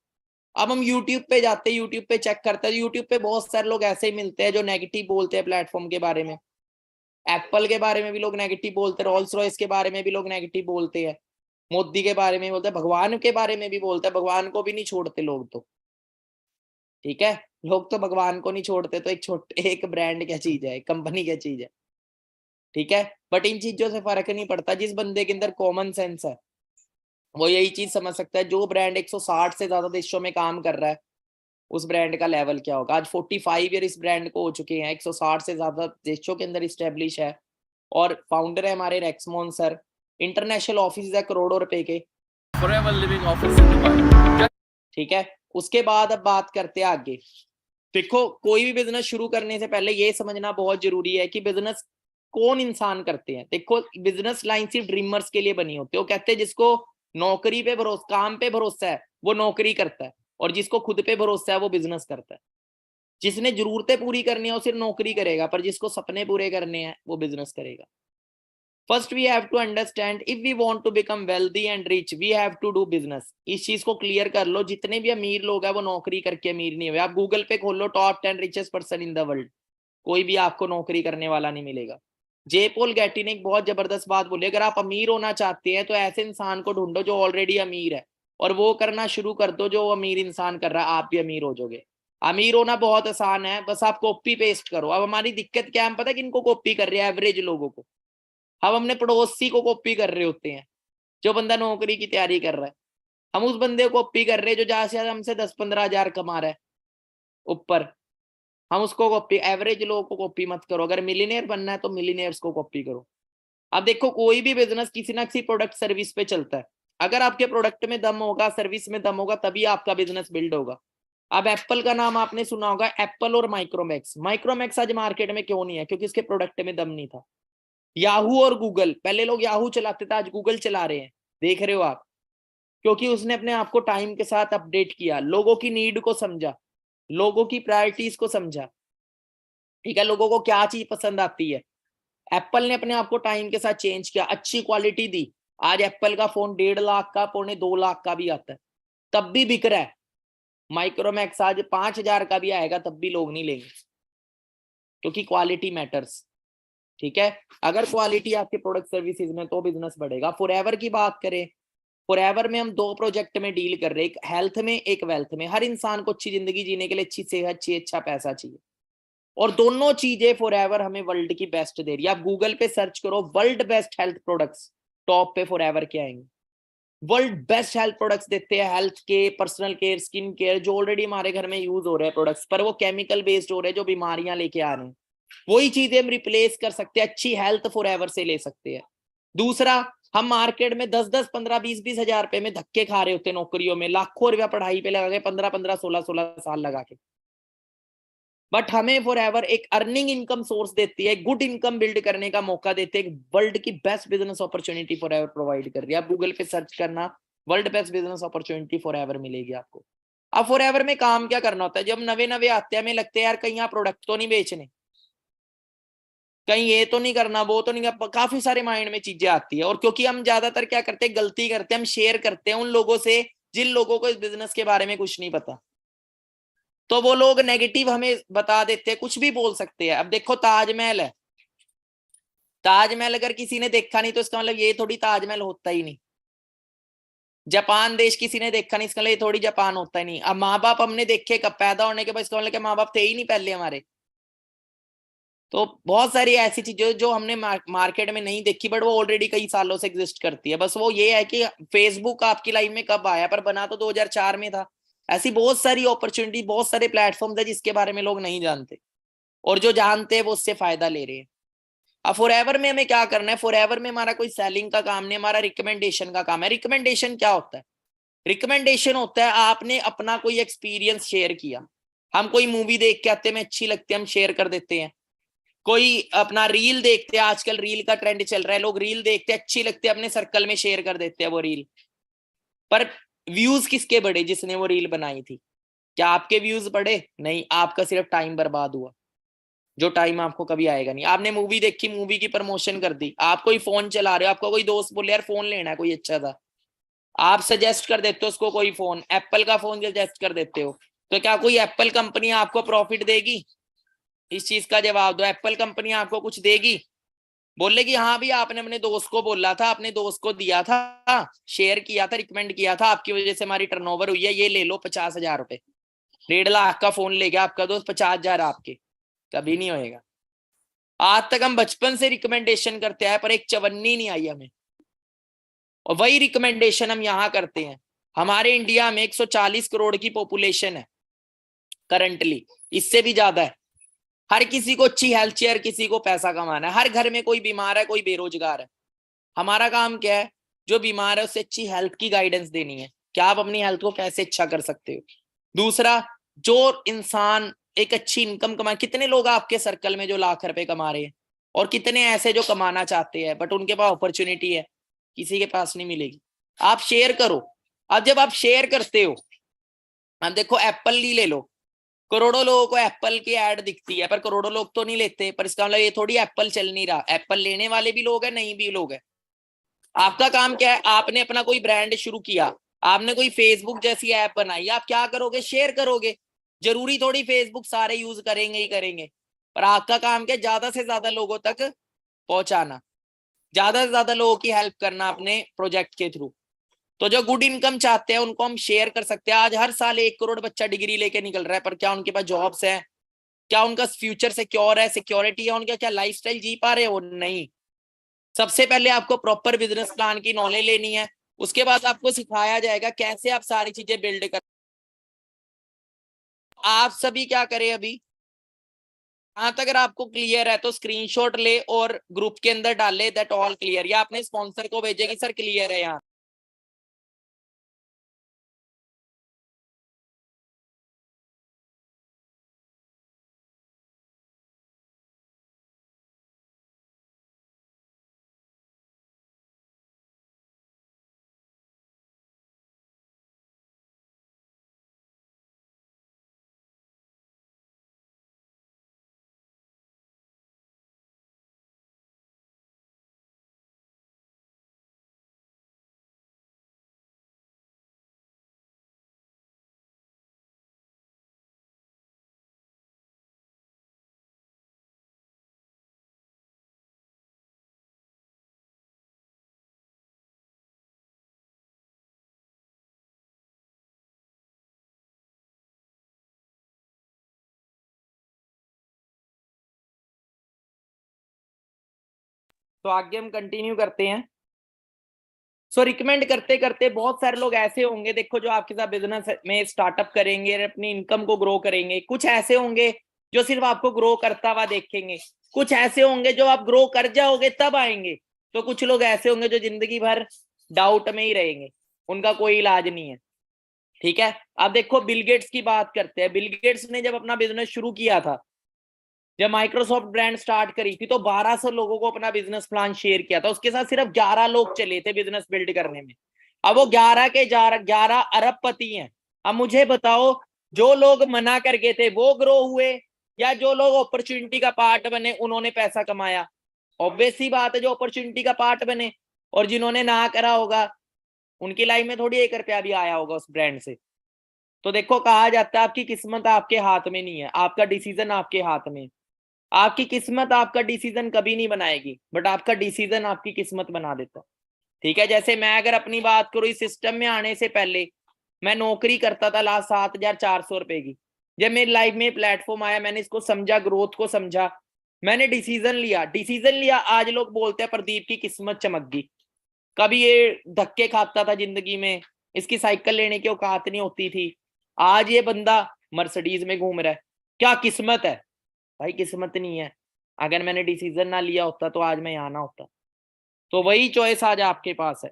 अब हम यूट्यूब पे जाते हैं, यूट्यूब पे चेक करते हैं, यूट्यूब पे बहुत सारे लोग ऐसे ही मिलते हैं जो नेगेटिव बोलते हैं प्लेटफॉर्म के बारे में। एप्पल के बारे में भी लोग नेगेटिव बोलते हैं, रोल्स रॉयस के बारे में भी लोग नेगेटिव बोलते हैं, मोदी के बारे में बोलते हैं, भगवान के बारे में भी बोलते हैं, भगवान को भी नहीं छोड़ते लोग तो। ठीक है, लोग तो भगवान को नहीं छोड़ते, तो एक ब्रांड क्या चीज है, कंपनी क्या चीज है। ठीक है, बट इन चीजों से फर्क नहीं पड़ता। जिस बंदे के अंदर कॉमन सेंस है वो यही चीज समझ सकता है, जो ब्रांड 160 से ज्यादा देशों में काम कर रहा है उस ब्रांड का लेवल क्या होगा। आज 45 ईयर इस ब्रांड को हो चुके हैं, 160 से ज्यादा देशों के अंदर स्टेब्लिश है, और फाउंडर है हमारे रेक्समोन सर। इंटरनेशनल ऑफिस है करोड़ों रुपए के, forever living office in Dubai. ठीक है। उसके बाद अब बात करते हैं आगे। देखो कोई भी बिजनेस शुरू करने से पहले ये समझना बहुत जरूरी है कि बिजनेस कौन इंसान करते हैं। देखो बिजनेस लाइन सिर्फ ड्रीमर्स के लिए बनी होती है। वो कहते हैं जिसको नौकरी पे भरोसा, काम पे भरोसा है वो नौकरी करता है, और जिसको खुद पे भरोसा है वो बिजनेस करता है। जिसने जरूरतें पूरी करनी है वो सिर्फ नौकरी करेगा, पर जिसको सपने पूरे करने हैं वो बिजनेस करेगा। First we have to understand if we want to become wealthy and rich we have to do business. इस चीज को क्लियर कर लो, जितने भी अमीर लोग हैं वो नौकरी करके अमीर नहीं हुए। आप गूगल पे खोलो top 10 richest person in the world, कोई भी आपको नौकरी करने वाला नहीं मिलेगा। जे पॉल गैटी ने एक बहुत जबरदस्त बात बोली, अगर आप अमीर होना चाहते हैं तो ऐसे इंसान को ढूंढो जो ऑलरेडी अमीर है, और वो करना शुरू कर दो जो अमीर इंसान कर रहा है, आप भी अमीर हो जाओगे। अमीर होना बहुत आसान है, बस आप कॉपी पेस्ट करो। अब हमारी दिक्कत क्या है, हम पता है किनको कॉपी कर रहे हैं, एवरेज लोगों को। हम अपने पड़ोसी को कॉपी कर रहे होते हैं, जो बंदा नौकरी की तैयारी कर रहा है, हम उस बंदे को कॉपी कर रहे हैं जो ज्यादा से ज्यादा हमसे 10-15 हजार कमा रहा है ऊपर, हम उसको कॉपी। एवरेज लोगों को कॉपी मत करो, अगर मिलीनियर बनना है तो मिलीनियर्स को कॉपी करो। अब देखो कोई भी बिजनेस किसी ना किसी प्रोडक्ट सर्विस पे चलता है। अगर आपके प्रोडक्ट में दम होगा, सर्विस में दम होगा, तभी आपका बिजनेस बिल्ड होगा। अब एप्पल का नाम आपने सुना होगा, एप्पल और माइक्रोमैक्स। माइक्रोमैक्स आज मार्केट में क्यों नहीं है, क्योंकि इसके प्रोडक्ट में दम नहीं था। याहू और गूगल, पहले लोग याहू चलाते थे, आज गूगल चला रहे हैं, देख रहे हो आप, क्योंकि उसने अपने आप को टाइम के साथ अपडेट किया, लोगों की नीड को समझा, लोगों की प्रायोरिटीज को समझा। ठीक है, लोगों को क्या चीज पसंद आती है, एप्पल ने अपने आप को टाइम के साथ चेंज किया, अच्छी क्वालिटी दी। आज एप्पल का फोन 1.5 लाख का, 1.25 लाख का भी आता है, तब भी बिक रहा है। माइक्रोमैक्स आज 5,000 का भी आएगा तब भी लोग नहीं लेंगे, क्योंकि क्वालिटी मैटर्स। ठीक है, अगर क्वालिटी आपके प्रोडक्ट सर्विसेज में तो बिजनेस बढ़ेगा। फॉरएवर की बात करें, फॉरएवर में हम 2 प्रोजेक्ट में डील कर रहे हैं, एक हेल्थ में एक वेल्थ में। हर इंसान को अच्छी जिंदगी जीने के लिए अच्छी सेहत चाहिए, अच्छा पैसा चाहिए, और दोनों चीजें फॉरएवर हमें वर्ल्ड की बेस्ट दे रही है। आप गूगल पे सर्च करो world best health products, top पे फॉरएवर के आएंगे। वर्ल्ड बेस्ट हेल्थ प्रोडक्ट्स देते हैं, हेल्थ के, पर्सनल केयर, स्किन केयर, जो ऑलरेडी हमारे घर में यूज हो रहे हैं प्रोडक्ट्स, पर वो केमिकल बेस्ड हो रहे हैं जो बीमारियां लेके आ रहे हैं। वही चीजें हम रिप्लेस कर सकते हैं, अच्छी हेल्थ फॉरएवर से ले सकते हैं। दूसरा, हम मार्केट में 10-10, 15-20 20 हजार रुपए में धक्के खा रहे होते हैं नौकरियों में, लाखों रुपया पढ़ाई पे लगा के, 15-15 16-16 साल लगा के, बट हमें फॉरएवर एक अर्निंग इनकम सोर्स देती है, गुड इनकम बिल्ड करने का मौका देते हैं। वर्ल्ड की best business opportunity forever provide कर रही है। आप गूगल पे सर्च करना, world best business opportunity forever मिलेगी आपको। अब फॉरएवर में काम क्या करना होता है, जब नवे नवे आते हैं हमें लगता है यार कहीं आप प्रोडक्ट तो नहीं बेचने, कहीं ये तो नहीं करना, वो तो नहीं करना, काफी सारे माइंड में चीजें आती है। और क्योंकि हम ज्यादातर क्या करते हैं, गलती करते हैं, हम शेयर करते हैं उन लोगों से जिन लोगों को इस बिजनेस के बारे में कुछ नहीं पता, तो वो लोग नेगेटिव हमें बता देते हैं, कुछ भी बोल सकते हैं। अब देखो ताजमहल है, ताजमहल अगर किसी ने देखा नहीं तो इसका मतलब ये थोड़ी ताजमहल होता ही नहीं। जापान देश किसी ने देखा नहीं, इसका मतलब ये थोड़ी जापान होता ही नहीं। अब माँ बाप हमने देखे कब, पैदा होने के बाद, इसका मतलब माँ बाप थे ही नहीं पहले हमारे। तो बहुत सारी ऐसी चीजें जो हमने मार्केट में नहीं देखी, बट वो ऑलरेडी कई सालों से एग्जिस्ट करती है। बस वो ये है कि फेसबुक आपकी लाइफ में कब आया, पर बना तो 2004 में था। ऐसी बहुत सारी अपॉर्चुनिटी, बहुत सारे प्लेटफॉर्म है जिसके बारे में लोग नहीं जानते, और जो जानते हैं वो उससे फायदा ले रहे हैं। अब फॉरएवर में हमें क्या करना है, फॉरएवर में हमारा कोई सेलिंग का काम नहीं, हमारा रिकमेंडेशन का काम है। रिकमेंडेशन क्या होता है, रिकमेंडेशन होता है आपने अपना कोई एक्सपीरियंस शेयर किया। हम कोई मूवी देख के आते हैं, अच्छी लगती है, हम शेयर कर देते हैं। कोई अपना रील देखते हैं, आजकल रील का ट्रेंड चल रहा है, लोग रील देखते हैं, अच्छी लगती है, अपने सर्कल में शेयर कर देते हैं वो रील, पर व्यूज किसके बढ़े? जिसने वो रील बनाई थी। क्या आपके व्यूज बढ़े? नहीं, आपका सिर्फ टाइम बर्बाद हुआ, जो टाइम आपको कभी आएगा नहीं। आपने मूवी देखी, मूवी की प्रमोशन कर दी, आप कोई फोन चला रहे हो, आपका कोई दोस्त बोले यार फोन लेना है कोई अच्छा था, आप सजेस्ट कर देते हो उसको कोई फोन, एप्पल का फोन सजेस्ट कर देते हो, तो क्या कोई एप्पल कंपनी आपको प्रॉफिट देगी? इस चीज का जवाब दो। एप्पल कंपनी आपको कुछ देगी? बोलेगी हाँ भी आपने अपने दोस्त को बोला था, अपने दोस्त को दिया था, शेयर किया था, रिकमेंड किया था, आपकी वजह से हमारी टर्नओवर हुई है, ये ले लो 50,000 रुपए। 1.5 लाख का फोन ले गया आपका दोस्त, 50,000 आपके। कभी नहीं होएगा। आज तक हम बचपन से रिकमेंडेशन करते हैं, पर एक चवन्नी नहीं आई हमें, और वही रिकमेंडेशन हम यहाँ करते हैं। हमारे इंडिया में 140 करोड़ की पॉपुलेशन है करंटली, इससे भी ज्यादा है। हर किसी को अच्छी हेल्थ है, हर किसी को पैसा कमाना है, हर घर में कोई बीमार है, कोई बेरोजगार है। हमारा काम क्या है? जो बीमार है उसे अच्छी हेल्थ की गाइडेंस देनी है, क्या आप अपनी हेल्थ को कैसे अच्छा कर सकते हो। दूसरा, जो इंसान एक अच्छी इनकम कमा, कितने लोग आपके सर्कल में जो लाख रुपए कमा रहे हैं, और कितने ऐसे जो कमाना चाहते हैं बट उनके पास अपॉर्चुनिटी है, किसी के पास नहीं मिलेगी। आप शेयर करो। अब जब आप शेयर करते हो, अब देखो एप्पल ही ले लो, करोड़ों लोगों को एप्पल की ऐड दिखती है, पर करोड़ों लोग तो नहीं लेते, पर इसका मतलब ये थोड़ी एप्पल चल नहीं रहा, एप्पल लेने वाले भी लोग हैं, नहीं भी लोग हैं। आपका काम क्या है? आपने अपना कोई ब्रांड शुरू किया, आपने कोई फेसबुक जैसी ऐप बनाई, आप क्या करोगे? शेयर करोगे। जरूरी थोड़ी फेसबुक सारे यूज करेंगे ही करेंगे, पर आपका काम क्या है? ज्यादा से ज्यादा लोगों तक पहुंचाना, ज्यादा से ज्यादा लोगों की हेल्प करना अपने प्रोजेक्ट के थ्रू। तो जो गुड इनकम चाहते हैं उनको हम शेयर कर सकते हैं। आज हर साल 1 करोड़ बच्चा डिग्री लेके निकल रहा है, पर क्या उनके पास जॉब्स है? क्या उनका फ्यूचर सिक्योर है, सिक्योरिटी है उनका? क्या लाइफस्टाइल जी पा रहे हैं वो? नहीं। सबसे पहले आपको प्रॉपर बिजनेस प्लान की नॉलेज लेनी है, उसके बाद आपको सिखाया जाएगा कैसे आप सारी चीजें बिल्ड कर। आप सभी क्या करें अभी, यहां तक अगर आपको क्लियर है तो स्क्रीनशॉट ले और ग्रुप के अंदर डाले दैट ऑल क्लियर, या अपने स्पॉन्सर को भेजे कि सर क्लियर है यहाँ। तो आगे हम कंटिन्यू करते हैं। सो रिकमेंड करते करते बहुत सारे लोग ऐसे होंगे, देखो, जो आपके साथ बिजनेस में स्टार्टअप करेंगे, अपनी इनकम को ग्रो करेंगे। कुछ ऐसे होंगे जो सिर्फ आपको ग्रो करता हुआ देखेंगे, कुछ ऐसे होंगे जो आप ग्रो कर जाओगे तब आएंगे, तो कुछ लोग ऐसे होंगे जो जिंदगी भर डाउट में ही रहेंगे, उनका कोई इलाज नहीं है। ठीक है। अब देखो बिल गेट्स की बात करते हैं। बिल गेट्स ने जब अपना बिजनेस शुरू किया था, जब माइक्रोसॉफ्ट ब्रांड स्टार्ट करी थी, तो 1200 लोगों को अपना बिजनेस प्लान शेयर किया था, उसके साथ सिर्फ 11 लोग चले थे बिजनेस बिल्ड करने में। अब वो 11 के 11 अरबपति हैं। अब मुझे बताओ, जो लोग मना कर गए थे वो ग्रो हुए, या जो लोग अपॉर्चुनिटी का पार्ट बने उन्होंने पैसा कमाया? ऑब्वियस सी बात है, जो अपॉर्चुनिटी का पार्ट बने। और जिन्होंने ना करा होगा उनकी लाइफ में थोड़ी 1 रुपया भी आया होगा उस ब्रांड से। तो देखो, कहा जाता है आपकी किस्मत आपके हाथ में नहीं है, आपका डिसीजन आपके हाथ में। आपकी किस्मत आपका डिसीजन कभी नहीं बनाएगी, बट आपका डिसीजन आपकी किस्मत बना देता है। ठीक है। जैसे मैं अगर अपनी बात करूँ, इस सिस्टम में आने से पहले मैं नौकरी करता था लास्ट 7,400 रुपए की। जब मेरी लाइफ में प्लेटफॉर्म आया, मैंने इसको समझा, ग्रोथ को समझा, मैंने डिसीजन लिया। आज लोग बोलते हैं प्रदीप की किस्मत चमक गई। कभी ये धक्के खाता था जिंदगी में, इसकी साइकिल लेने की औकात नहीं होती थी, आज ये बंदा मर्सिडीज में घूम रहा है। क्या किस्मत है? भाई किस्मत नहीं है। अगर मैंने डिसीजन ना लिया होता तो आज मैं यहाँ ना होता। तो वही चॉइस आज आपके पास है।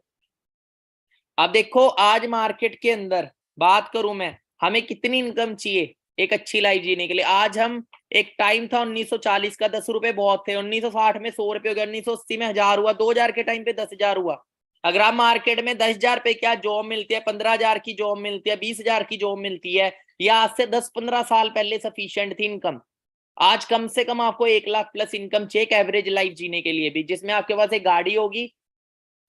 अब देखो, आज मार्केट के अंदर बात करूं मैं, हमें कितनी इनकम चाहिए एक अच्छी लाइफ जीने के लिए? आज हम एक टाइम था 1940 का, 10 रुपए बहुत थे, 1960 में 100 रुपए हो गया, 1980 में 1000 हुआ, 2000 के टाइम पे 10,000 हुआ। अगर आप मार्केट में 10,000 पे क्या जॉब मिलती है, 15,000 की जॉब मिलती है, 20,000 की जॉब मिलती है, या आज से 10-15 साल पहले सफिशिएंट थी इनकम। आज कम से कम आपको 1 लाख प्लस इनकम चाहिए एवरेज लाइफ जीने के लिए भी, जिसमें आपके पास एक गाड़ी होगी,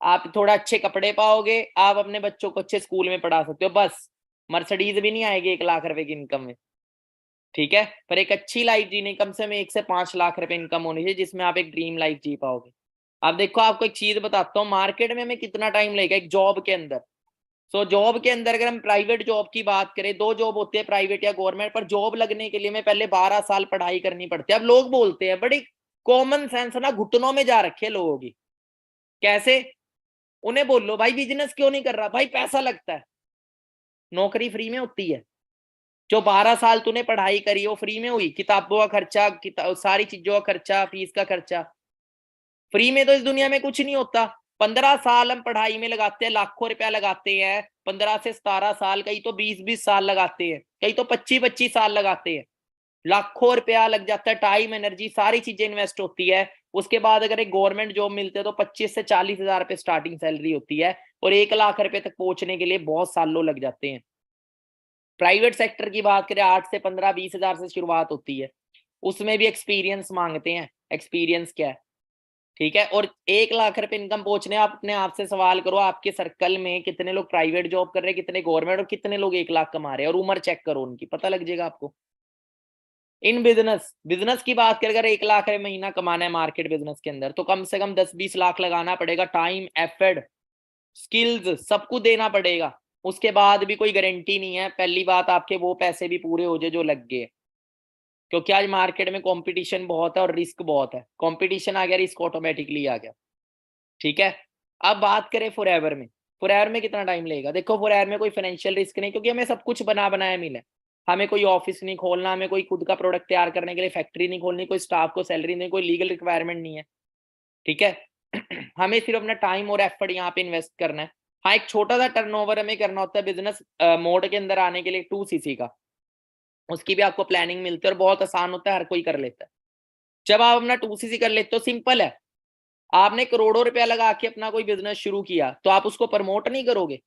आप थोड़ा अच्छे कपड़े पाओगे, आप अपने बच्चों को अच्छे स्कूल में पढ़ा सकते हो, बस। मर्सिडीज भी नहीं आएगी 1 लाख रुपए की इनकम में, ठीक है। पर एक अच्छी लाइफ जीने कम से कम 1 से 5 लाख रुपए इनकम होनी चाहिए, जिसमें आप एक ड्रीम लाइफ जी पाओगे। अब देखो आपको एक चीज बताता हूँ, मार्केट में हमें कितना टाइम लगेगा एक जॉब के अंदर। सो जॉब के अंदर अगर हम प्राइवेट जॉब की बात करें, 2 जॉब होती है, प्राइवेट या गवर्नमेंट, पर जॉब लगने के लिए हमें पहले 12 साल पढ़ाई करनी पड़ती है। अब लोग बोलते हैं, बड़ी कॉमन सेंस ना घुटनों में जा रखे है लोगों की। कैसे? उन्हें बोलो भाई बिजनेस क्यों नहीं कर रहा, भाई पैसा लगता है। नौकरी फ्री में होती है? जो 12 साल तूने पढ़ाई करी वो फ्री में हुई? किताबों का खर्चा, सारी चीजों का खर्चा, फीस का खर्चा, फ्री में तो इस दुनिया में कुछ नहीं होता। 15 साल हम पढ़ाई में लगाते हैं, लाखों रुपया लगाते हैं, 15 से 17 साल, कई तो 20-20 साल लगाते हैं, कई तो 25-25 साल लगाते हैं, लाखों रुपया लग जाता है, टाइम एनर्जी सारी चीजें इन्वेस्ट होती है। उसके बाद अगर एक गवर्नमेंट जॉब मिलते हैं तो 25 से 40 हजार रुपए स्टार्टिंग सैलरी होती है, और 1 लाख रुपए तक पहुंचने के लिए बहुत सालों लग जाते हैं। प्राइवेट सेक्टर की बात करें, 8 से 15-20 हजार से शुरुआत होती है, उसमें भी एक्सपीरियंस मांगते हैं। एक्सपीरियंस क्या है, ठीक है। और 1 लाख रुपए इनकम पहुंचने, आप अपने आप से सवाल करो, आपके सर्कल में कितने लोग प्राइवेट जॉब कर रहे हैं, कितने गवर्नमेंट, और कितने लोग 1 लाख कमा रहे हैं, और उम्र चेक करो उनकी, पता लग जाएगा आपको। इन बिजनेस की बात करें, अगर 1 लाख रुपए महीना कमाना है मार्केट बिजनेस के अंदर, तो कम से कम 10-20 लाख लगाना पड़ेगा। टाइम, एफर्ट, स्किल्स सब कुछ देना पड़ेगा। उसके बाद भी कोई गारंटी नहीं है पहली बात आपके वो पैसे भी पूरे हो जाए जो लग गए, क्योंकि आज मार्केट में कंपटीशन बहुत है और रिस्क बहुत है। कंपटीशन आ गया, रिस्क ऑटोमेटिकली आ गया, ठीक है। अब बात करें फॉरएवर में, फॉरएवर में कितना टाइम लगेगा? देखो फॉरएवर में कोई फाइनेंशियल रिस्क नहीं, क्योंकि हमें सब कुछ बना बनाया मिला है। हमें कोई ऑफिस नहीं खोलना, हमें कोई खुद का प्रोडक्ट तैयार करने के लिए फैक्ट्री नहीं खोलनी, कोई स्टाफ को सैलरी नहीं, कोई लीगल रिक्वायरमेंट नहीं है, ठीक है। हमें सिर्फ अपना टाइम और एफर्ट यहाँ पे इन्वेस्ट करना है। हाँ, एक छोटा सा टर्नओवर हमें करना होता है बिजनेस मोड के अंदर आने के लिए 2cc का, उसकी भी आपको प्लानिंग मिलती है, और बहुत आसान होता है, हर कोई कर लेता है। जब आप अपना 2cc कर लेते हो, सिंपल है, आपने करोड़ों रुपया लगा के अपना कोई बिजनेस शुरू किया, तो आप उसको प्रमोट नहीं करोगे?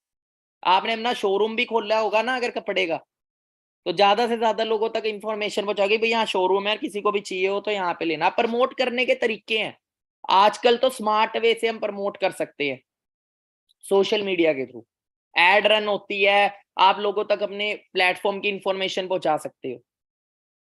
आपने अपना शोरूम भी खोला होगा ना अगर कपड़े का, तो ज्यादा से ज्यादा लोगों तक इन्फॉर्मेशन पहुंचाओगे, भाई यहाँ शोरूम है, किसी को भी चाहिए हो तो यहाँ पे लेना। प्रमोट करने के तरीके हैं, आजकल तो स्मार्ट वे से हम प्रमोट कर सकते हैं, सोशल मीडिया के थ्रू एड रन होती है, आप लोगों तक अपने प्लेटफॉर्म की इंफॉर्मेशन पहुंचा सकते हो,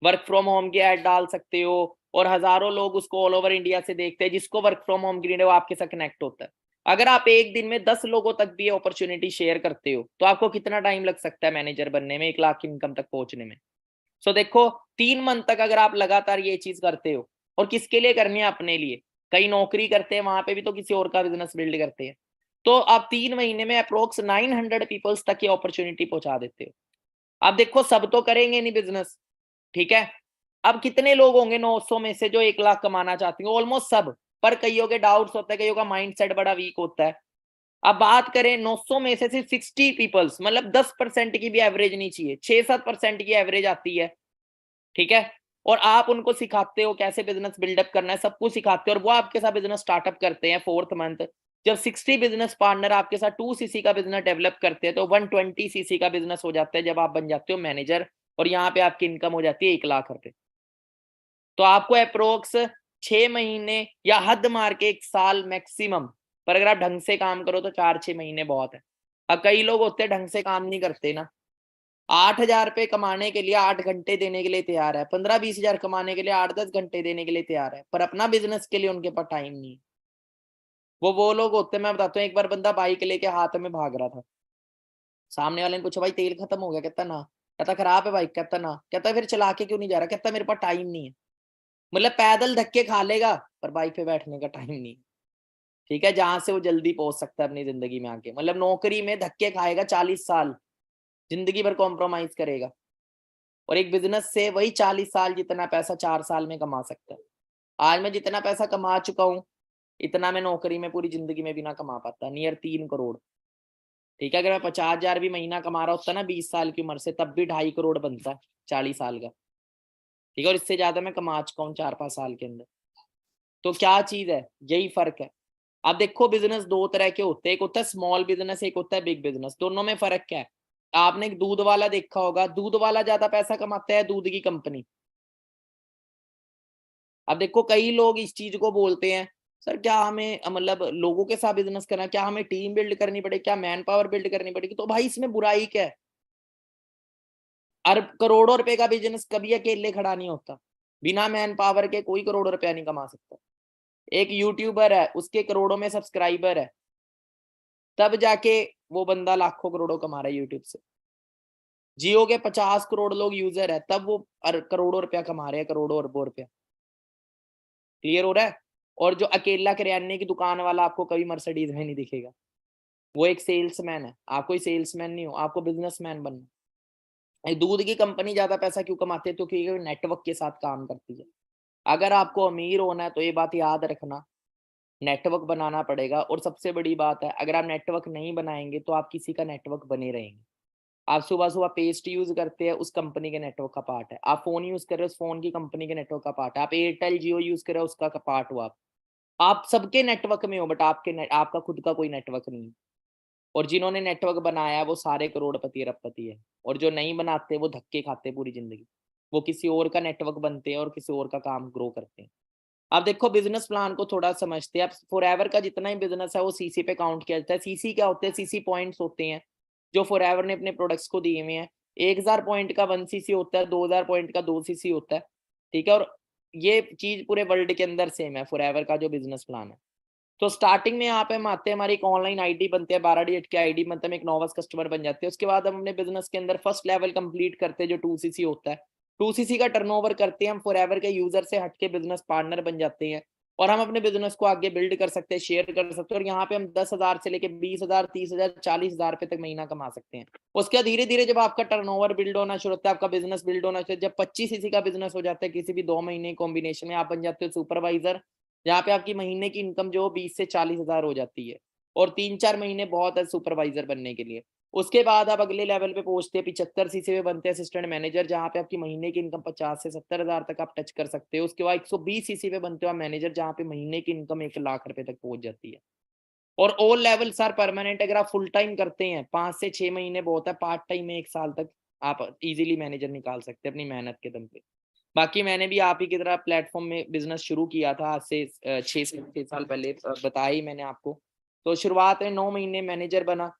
वर्क फ्रॉम होम की एड डाल सकते हो, और हजारों लोग उसको ऑल ओवर इंडिया से देखते हैं, जिसको वर्क फ्रॉम होम की नीड है वो आपके साथ कनेक्ट होता है। अगर आप एक दिन में 10 लोगों तक भी अपॉर्चुनिटी शेयर करते हो, तो आपको कितना टाइम लग सकता है मैनेजर बनने में, 1 लाख की इनकम तक पहुंचने में? सो देखो 3 मंथ तक अगर आप लगातार ये चीज करते हो, और किसके लिए करनी है? अपने लिए। कई नौकरी करते हैं, वहां पे भी तो किसी और का बिजनेस बिल्ड करते हैं। तो आप 3 महीने में अप्रोक्स 900 पीपल्स तक ये अपॉर्चुनिटी पहुंचा देते हो। आप देखो सब तो करेंगे नहीं बिजनेस, ठीक है। अब कितने लोग होंगे 900 में से जो 1 लाख कमाना चाहते हैं? ऑलमोस्ट सब, पर कईयों के डाउट्स होते हैं, कईयों का माइंडसेट बड़ा वीक होता है। अब बात करें 900 में से सिर्फ 60 पीपल्स, मतलब 10% की भी एवरेज नहीं चाहिए, 6-7% की एवरेज आती है, ठीक है। और आप उनको सिखाते हो कैसे बिजनेस बिल्डअप करना है, सब कुछ सिखाते हो, और वो आपके साथ बिजनेस स्टार्टअप करते हैं 4th मंथ। जब 60 बिजनेस पार्टनर आपके साथ 2cc का बिजनेस डेवलप करते हैं, तो 120cc का बिजनेस हो जाता है जब आप बन जाते हो मैनेजर, और यहाँ पे आपकी इनकम हो जाती है 1 लाख रुपए। तो आपको अप्रोक्स 6 महीने या हद मार के 1 साल मैक्सिमम, पर अगर आप ढंग से काम करो तो 4-6 महीने बहुत है। अब कई लोग होते हैं ढंग से काम नहीं करते ना, 8,000 रुपए कमाने के लिए 8 घंटे देने के लिए तैयार है, 15-20 हजार कमाने के लिए 8-10 घंटे देने के लिए तैयार है, पर अपना बिजनेस के लिए उनके पास टाइम नहीं है। वो लोग होते हैं, मैं बताता हूँ, एक बार बंदा बाइक लेके हाथ में भाग रहा था, सामने वाले ने पूछा भाई तेल खत्म हो गया? कहता ना। कहता खराब है बाइक? कहता ना। कहता फिर चला के क्यों नहीं जा रहा? कहता मेरे पास टाइम नहीं है। मतलब पैदल धक्के खा लेगा, पर बाइक पे बैठने का टाइम नहीं, ठीक है, जहां से वो जल्दी पहुंच सकता है अपनी जिंदगी में आगे। मतलब नौकरी में धक्के खाएगा 40 साल, जिंदगी भर कॉम्प्रोमाइज करेगा, और एक बिजनेस से वही 40 साल जितना पैसा 4 साल में कमा सकता है। आज मैं जितना पैसा कमा चुका हूँ, इतना मैं नौकरी में पूरी जिंदगी में भी ना कमा पाता, नियर 3 करोड़, ठीक है। अगर मैं 50,000 भी महीना कमा रहा होता ना 20 साल की उम्र से, तब भी 2.5 करोड़ बनता है 40 साल का। ठीक है, और इससे ज्यादा मैं कमा चुका हूँ 4-5 साल के अंदर। तो क्या चीज है, यही फर्क है। अब देखो बिजनेस दो तरह के होते हैं, एक होता है स्मॉल बिजनेस, एक होता है बिग बिजनेस। दोनों में फर्क क्या है? आपने एक दूध वाला देखा होगा, दूध वाला ज्यादा पैसा कमाता है दूध की कंपनी। अब देखो कई लोग इस चीज को बोलते हैं, सर क्या हमें मतलब लोगों के साथ बिजनेस करना, क्या हमें टीम बिल्ड करनी पड़ेगी, क्या मैन पावर बिल्ड करनी पड़ेगी? तो भाई इसमें बुराई क्या है? अरब करोड़ों रुपए का बिजनेस कभी अकेले खड़ा नहीं होता। बिना मैन पावर के कोई करोड़ों रुपया नहीं कमा सकता। एक यूट्यूबर है, उसके करोड़ों में सब्सक्राइबर है, तब जाके वो बंदा लाखों करोड़ों कमा रहा है यूट्यूब से। जियो के 50 करोड़ लोग यूजर है, तब वो करोड़ों रुपया कमा रहे हैं, करोड़ों अरबों रुपया। क्लियर हो रहा है? और जो अकेला किराने की दुकान वाला आपको कभी मर्सिडीज में नहीं दिखेगा, वो एक सेल्समैन है। आप कोई सेल्समैन नहीं हो, आपको बिजनेसमैन बनना है। दूध की कंपनी ज्यादा पैसा क्यों कमाती है? तो क्योंकि नेटवर्क के साथ काम करती है। अगर आपको अमीर होना है तो ये बात याद रखना, नेटवर्क बनाना पड़ेगा। और सबसे बड़ी बात है, अगर आप नेटवर्क नहीं बनाएंगे तो आप किसी का नेटवर्क बने रहेंगे। आप सुबह सुबह पेस्ट यूज करते हैं, उस कंपनी के नेटवर्क का पार्ट है। आप फोन यूज कर रहे हो, उस फोन की कंपनी के नेटवर्क का पार्ट है। आप एयरटेल जियो यूज कर रहे हो, उसका पार्ट हो आप सबके नेटवर्क में हो, बट आपका खुद का कोई नेटवर्क नहीं है। और जिन्होंने नेटवर्क बनाया वो सारे करोड़पति अरबपति है, और जो नहीं बनाते वो धक्के खाते पूरी जिंदगी। वो किसी और का नेटवर्क बनते हैं और किसी और का काम ग्रो करते हैं। अब देखो बिजनेस प्लान को थोड़ा समझते हैं। अब फॉरएवर का जितना ही बिजनेस है वो सीसी पे काउंट किया जाता है। सीसी क्या होते हैं? सीसी पॉइंट्स होते हैं जो फॉरएवर ने अपने प्रोडक्ट्स को दिए हुए हैं। 1000 पॉइंट का 1 सीसी होता है, 2000 पॉइंट का 2 सीसी होता है। ठीक है, और ये चीज पूरे वर्ल्ड के अंदर सेम है फॉरएवर का जो बिजनेस प्लान है। तो स्टार्टिंग में यहाँ पे हम आते हैं, हमारी एक ऑनलाइन आईडी बनती है, 12 डिजिट की आईडी बनता है, हम एक नोवास कस्टमर बन जाते हैं। उसके बाद हम अपने बिजनेस के अंदर फर्स्ट लेवल कंप्लीट करते हैं जो 2 सीसी होता है। 2 सीसी का टर्नओवर करते हैं, हम फॉरएवर के यूजर से हटके बिजनेस पार्टनर बन जाते हैं, और हम अपने बिजनेस को आगे बिल्ड कर सकते हैं, शेयर कर सकते हैं। और यहाँ पे हम 10,000 से लेके 20,000, 30,000, 40,000 रुपए तक महीना कमा सकते हैं। उसके बाद धीरे धीरे जब आपका टर्नओवर बिल्ड होना शुरू होता है, आपका बिजनेस बिल्ड होना शुरू, जब 25 सीसी का बिजनेस हो जाता है, किसी भी 2 महीने कॉम्बिनेशन में आप बन जाते हो सुपरवाइजर, जहाँ पे आपकी महीने की इनकम जो 20 से 40,000 हो जाती है। और 3-4 महीने बहुत है सुपरवाइजर बनने के लिए। उसके बाद आप अगले लेवल पे पहुंचते हैं, 75 सीसी पे बनते हैं असिस्टेंट मैनेजर, जहाँ पे आपकी महीने की इनकम 50 से 70,000 तक आप टच कर सकते हो। उसके बाद 120 सीसी पे बनते हो आप मैनेजर, जहाँ पे महीने की इनकम 1 लाख रुपए तक पहुंच जाती है। और ऑल लेवल सर परमानेंट, अगर आप फुल टाइम करते हैं 5 से 6 महीने बहुत है, पार्ट टाइम में 1 साल तक आप इजीली मैनेजर निकाल सकते हैं अपनी मेहनत के दम पे। बाकी मैंने भी आप ही की तरह प्लेटफॉर्म में बिजनेस शुरू किया था आज से 6 साल पहले, बताया ही मैंने आपको। तो शुरुआत में 9 महीने मैनेजर बना,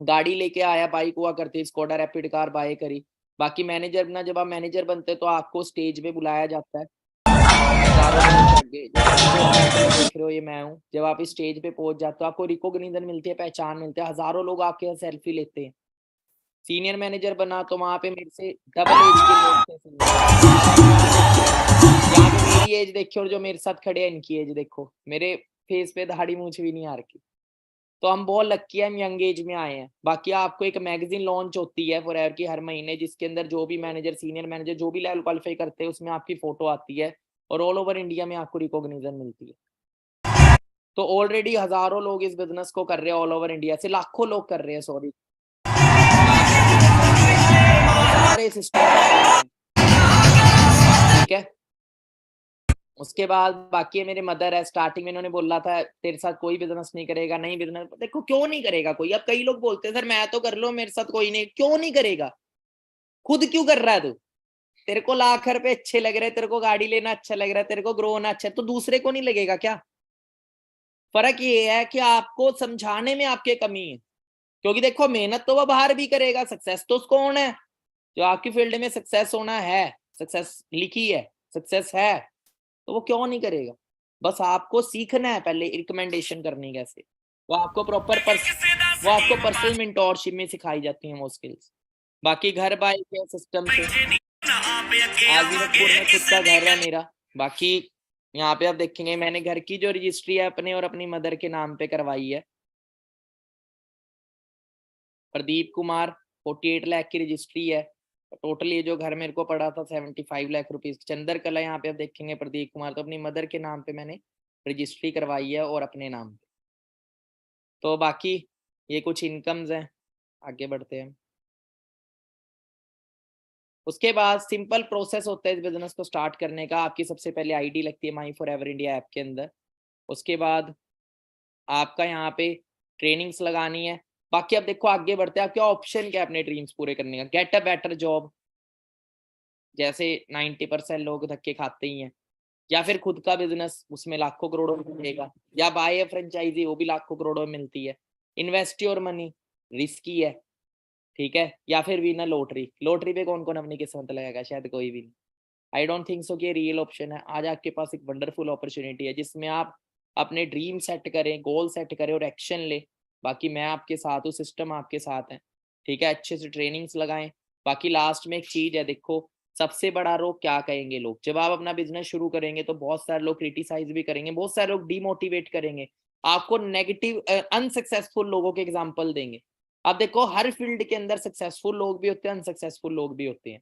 गाड़ी लेके आया, बाइक हुआ करती स्कोडा रैपिड कार बाय करी। बाकी मैनेजर बना, जब आप मैनेजर बनते तो आपको स्टेज पे बुलाया जाता है हजारों लोगों के आगे, देख रहे हो ये मैं हूँ। जब आप इस स्टेज पे पहुंच जाते हो आपको रिकॉग्निशन मिलती है, पहचान मिलती है, हजारों लोग आपके साथ सेल्फी लेते हैं। सीनियर मैनेजर बना तो वहां पे मेरे से डबल एज के लोग थे यहाँ पे। मेरी एज देखो और जो मेरे साथ खड़े हैं इनकी एज देखो, मेरे फेस पे दाढ़ी मूंछ भी नहीं आ रखी। तो हम बहुत लक्की है, हम यंग एज में आए हैं। बाकी आपको एक मैगजीन लॉन्च होती है फॉरएवर की हर महीने, जिसके अंदर जो भी मैनेजर, सीनियर मैनेजर, जो भी लेवल क्वालिफाई करते हैं उसमें आपकी फोटो आती है, और ऑल ओवर इंडिया में आपको रिकॉग्निशन मिलती है। तो ऑलरेडी हजारों लोग इस बिजनेस को कर रहे हैं, ऑल ओवर इंडिया से लाखों लोग कर रहे हैं, सॉरी। सारे सिस्टम, ठीक है। उसके बाद बाकी मेरे मदर है, स्टार्टिंग में इन्होंने बोला था तेरे साथ कोई बिजनेस नहीं करेगा, नहीं बिजनेस। देखो क्यों नहीं करेगा कोई? अब कई लोग बोलते हैं सर मैं तो कर लो, मेरे साथ कोई नहीं। क्यों नहीं करेगा? खुद क्यों कर रहा है तू? तेरे को लाख रुपए अच्छे लग रहे हैं, तेरे को गाड़ी लेना अच्छा लग रहा है, तेरे को ग्रो होना अच्छा है, तो दूसरे को नहीं लगेगा क्या? फर्क ये है कि आपको समझाने में आपके कमी है। क्योंकि देखो मेहनत तो वह बाहर भी करेगा, सक्सेस तो उसको होना है। जो आपकी फील्ड में सक्सेस होना है, सक्सेस लिखी है, सक्सेस है, तो वो क्यों नहीं करेगा? बस आपको सीखना है पहले रिकमेंडेशन करनी कैसे। वो आपको वो आपको पर्सनल मेंटोरशिप में सिखाई जाती हैं वो स्किल्स। बाकी घर बाइक है सिस्टम से, आजीनकपुर में खुद का घर है मेरा। बाकी यहाँ पे आप देखेंगे मैंने घर की जो रजिस्ट्री है अपने और अपनी मदर के नाम पे करवाई है। प्रदीप कुमार, 48 लाख की रजिस्ट्री है। टोटल ये जो घर मेरे को पड़ा था 75 लाख रुपीज। चंदर कला यहाँ पे आप देखेंगे प्रदीप कुमार, तो अपनी मदर के नाम पे मैंने रजिस्ट्री करवाई है और अपने नाम पे। तो बाकी ये कुछ इनकम्स हैं, आगे बढ़ते हैं। उसके बाद सिंपल प्रोसेस होता है इस बिजनेस को स्टार्ट करने का। आपकी सबसे पहले आईडी लगती है माई फॉर एवर इंडिया ऐप के अंदर। उसके बाद आपका यहाँ पे ट्रेनिंग्स लगानी है। बाकी अब देखो आगे बढ़ते हैं, आपके ऑप्शन क्या है अपने ड्रीम्स पूरे करने का। गेट अ बेटर जॉब, जैसे 90% लोग धक्के खाते ही हैं, या फिर खुद का बिजनेस, उसमें लाखों करोड़ों में मिलेगा, या बाय अ फ्रेंचाइजी, वो भी लाखों करोड़ों में मिलती है। इन्वेस्ट योर मनी, रिस्की है, ठीक है। या फिर विन अ लॉटरी। लॉटरी पे कौन कौन अपनी किस्मत लगाएगा, शायद कोई भी नहीं। आई डोंट थिंक सो कि ये रियल ऑप्शन है। आज आपके पास एक वंडरफुल अपॉर्चुनिटी है जिसमें आप अपने ड्रीम सेट करें, गोल सेट करें और एक्शन ले। बाकी मैं आपके साथ हूँ, सिस्टम आपके साथ है, ठीक है। अच्छे से ट्रेनिंग्स लगाएं। बाकी लास्ट में एक चीज है, देखो सबसे बड़ा रोग क्या कहेंगे लोग, जब आप अपना बिजनेस शुरू करेंगे तो बहुत सारे लोग क्रिटिसाइज भी करेंगे, बहुत सारे लोग डिमोटिवेट करेंगे, आपको नेगेटिव अनसक्सेसफुल लोगों के एग्जाम्पल देंगे। अब देखो हर फील्ड के अंदर सक्सेसफुल लोग भी होते हैं, अनसक्सेसफुल लोग भी होते हैं।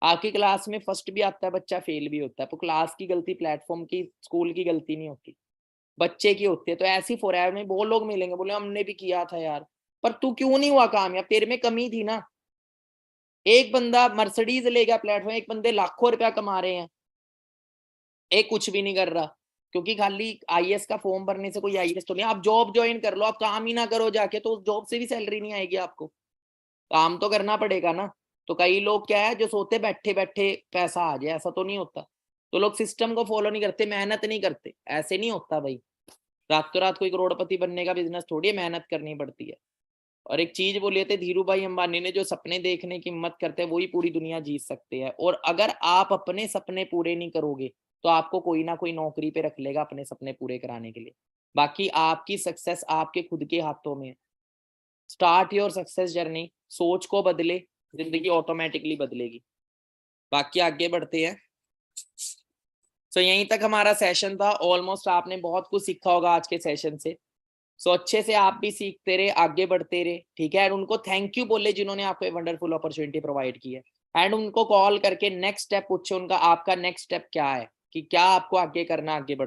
आपकी क्लास में फर्स्ट भी आता है बच्चा, फेल भी होता है, तो क्लास की गलती, प्लेटफॉर्म की, स्कूल की गलती नहीं होती, बच्चे की होती है। तो ऐसी फॉरएवर में वो लोग मिलेंगे, बोले हमने भी किया था यार, पर तू क्यों नहीं हुआ कामयाब, तेरे में कमी थी ना। एक बंदा मर्सिडीज ले गया प्लेटफॉर्म, एक बंदे लाखों रुपया कमा रहे हैं, एक कुछ भी नहीं कर रहा। क्योंकि खाली आईएएस का फॉर्म भरने से कोई आईएएस तो नहीं। आप जॉब ज्वाइन कर लो, आप काम ही ना करो जाके, तो उस जॉब से भी सैलरी नहीं आएगी आपको, काम तो करना पड़ेगा ना। तो कई लोग क्या है जो सोते बैठे बैठे पैसा आ जाए, ऐसा तो नहीं होता। तो लोग सिस्टम को फॉलो नहीं करते, मेहनत नहीं करते, ऐसे नहीं होता भाई। रातों रात कोई करोड़पति बनने का बिजनेस थोड़ी है, मेहनत करनी पड़ती है। और एक चीज बोले थे धीरू भाई अंबानी ने, जो सपने देखने की हिम्मत करते हैं वही पूरी दुनिया जीत सकते हैं। और अगर आप अपने सपने पूरे नहीं करोगे तो आपको कोई ना कोई नौकरी पे रख लेगा अपने सपने पूरे कराने के लिए। बाकी आपकी सक्सेस आपके खुद के हाथों में है। स्टार्ट योर सक्सेस जर्नी, सोच को बदले, जिंदगी ऑटोमेटिकली बदलेगी। बाकी आगे बढ़ते हैं। सो यहीं तक हमारा सेशन था। ऑलमोस्ट आपने बहुत कुछ सीखा होगा आज के सेशन से। सो अच्छे से आप भी सीखते रहे, आगे बढ़ते रहे, ठीक है। एंड उनको थैंक यू बोले जिन्होंने आपको वंडरफुल अपॉर्चुनिटी प्रोवाइड की है। एंड उनको कॉल करके नेक्स्ट स्टेप पूछे उनका, आपका नेक्स्ट स्टेप क्या है, कि क्या आपको आगे करना, आगे बढ़ना।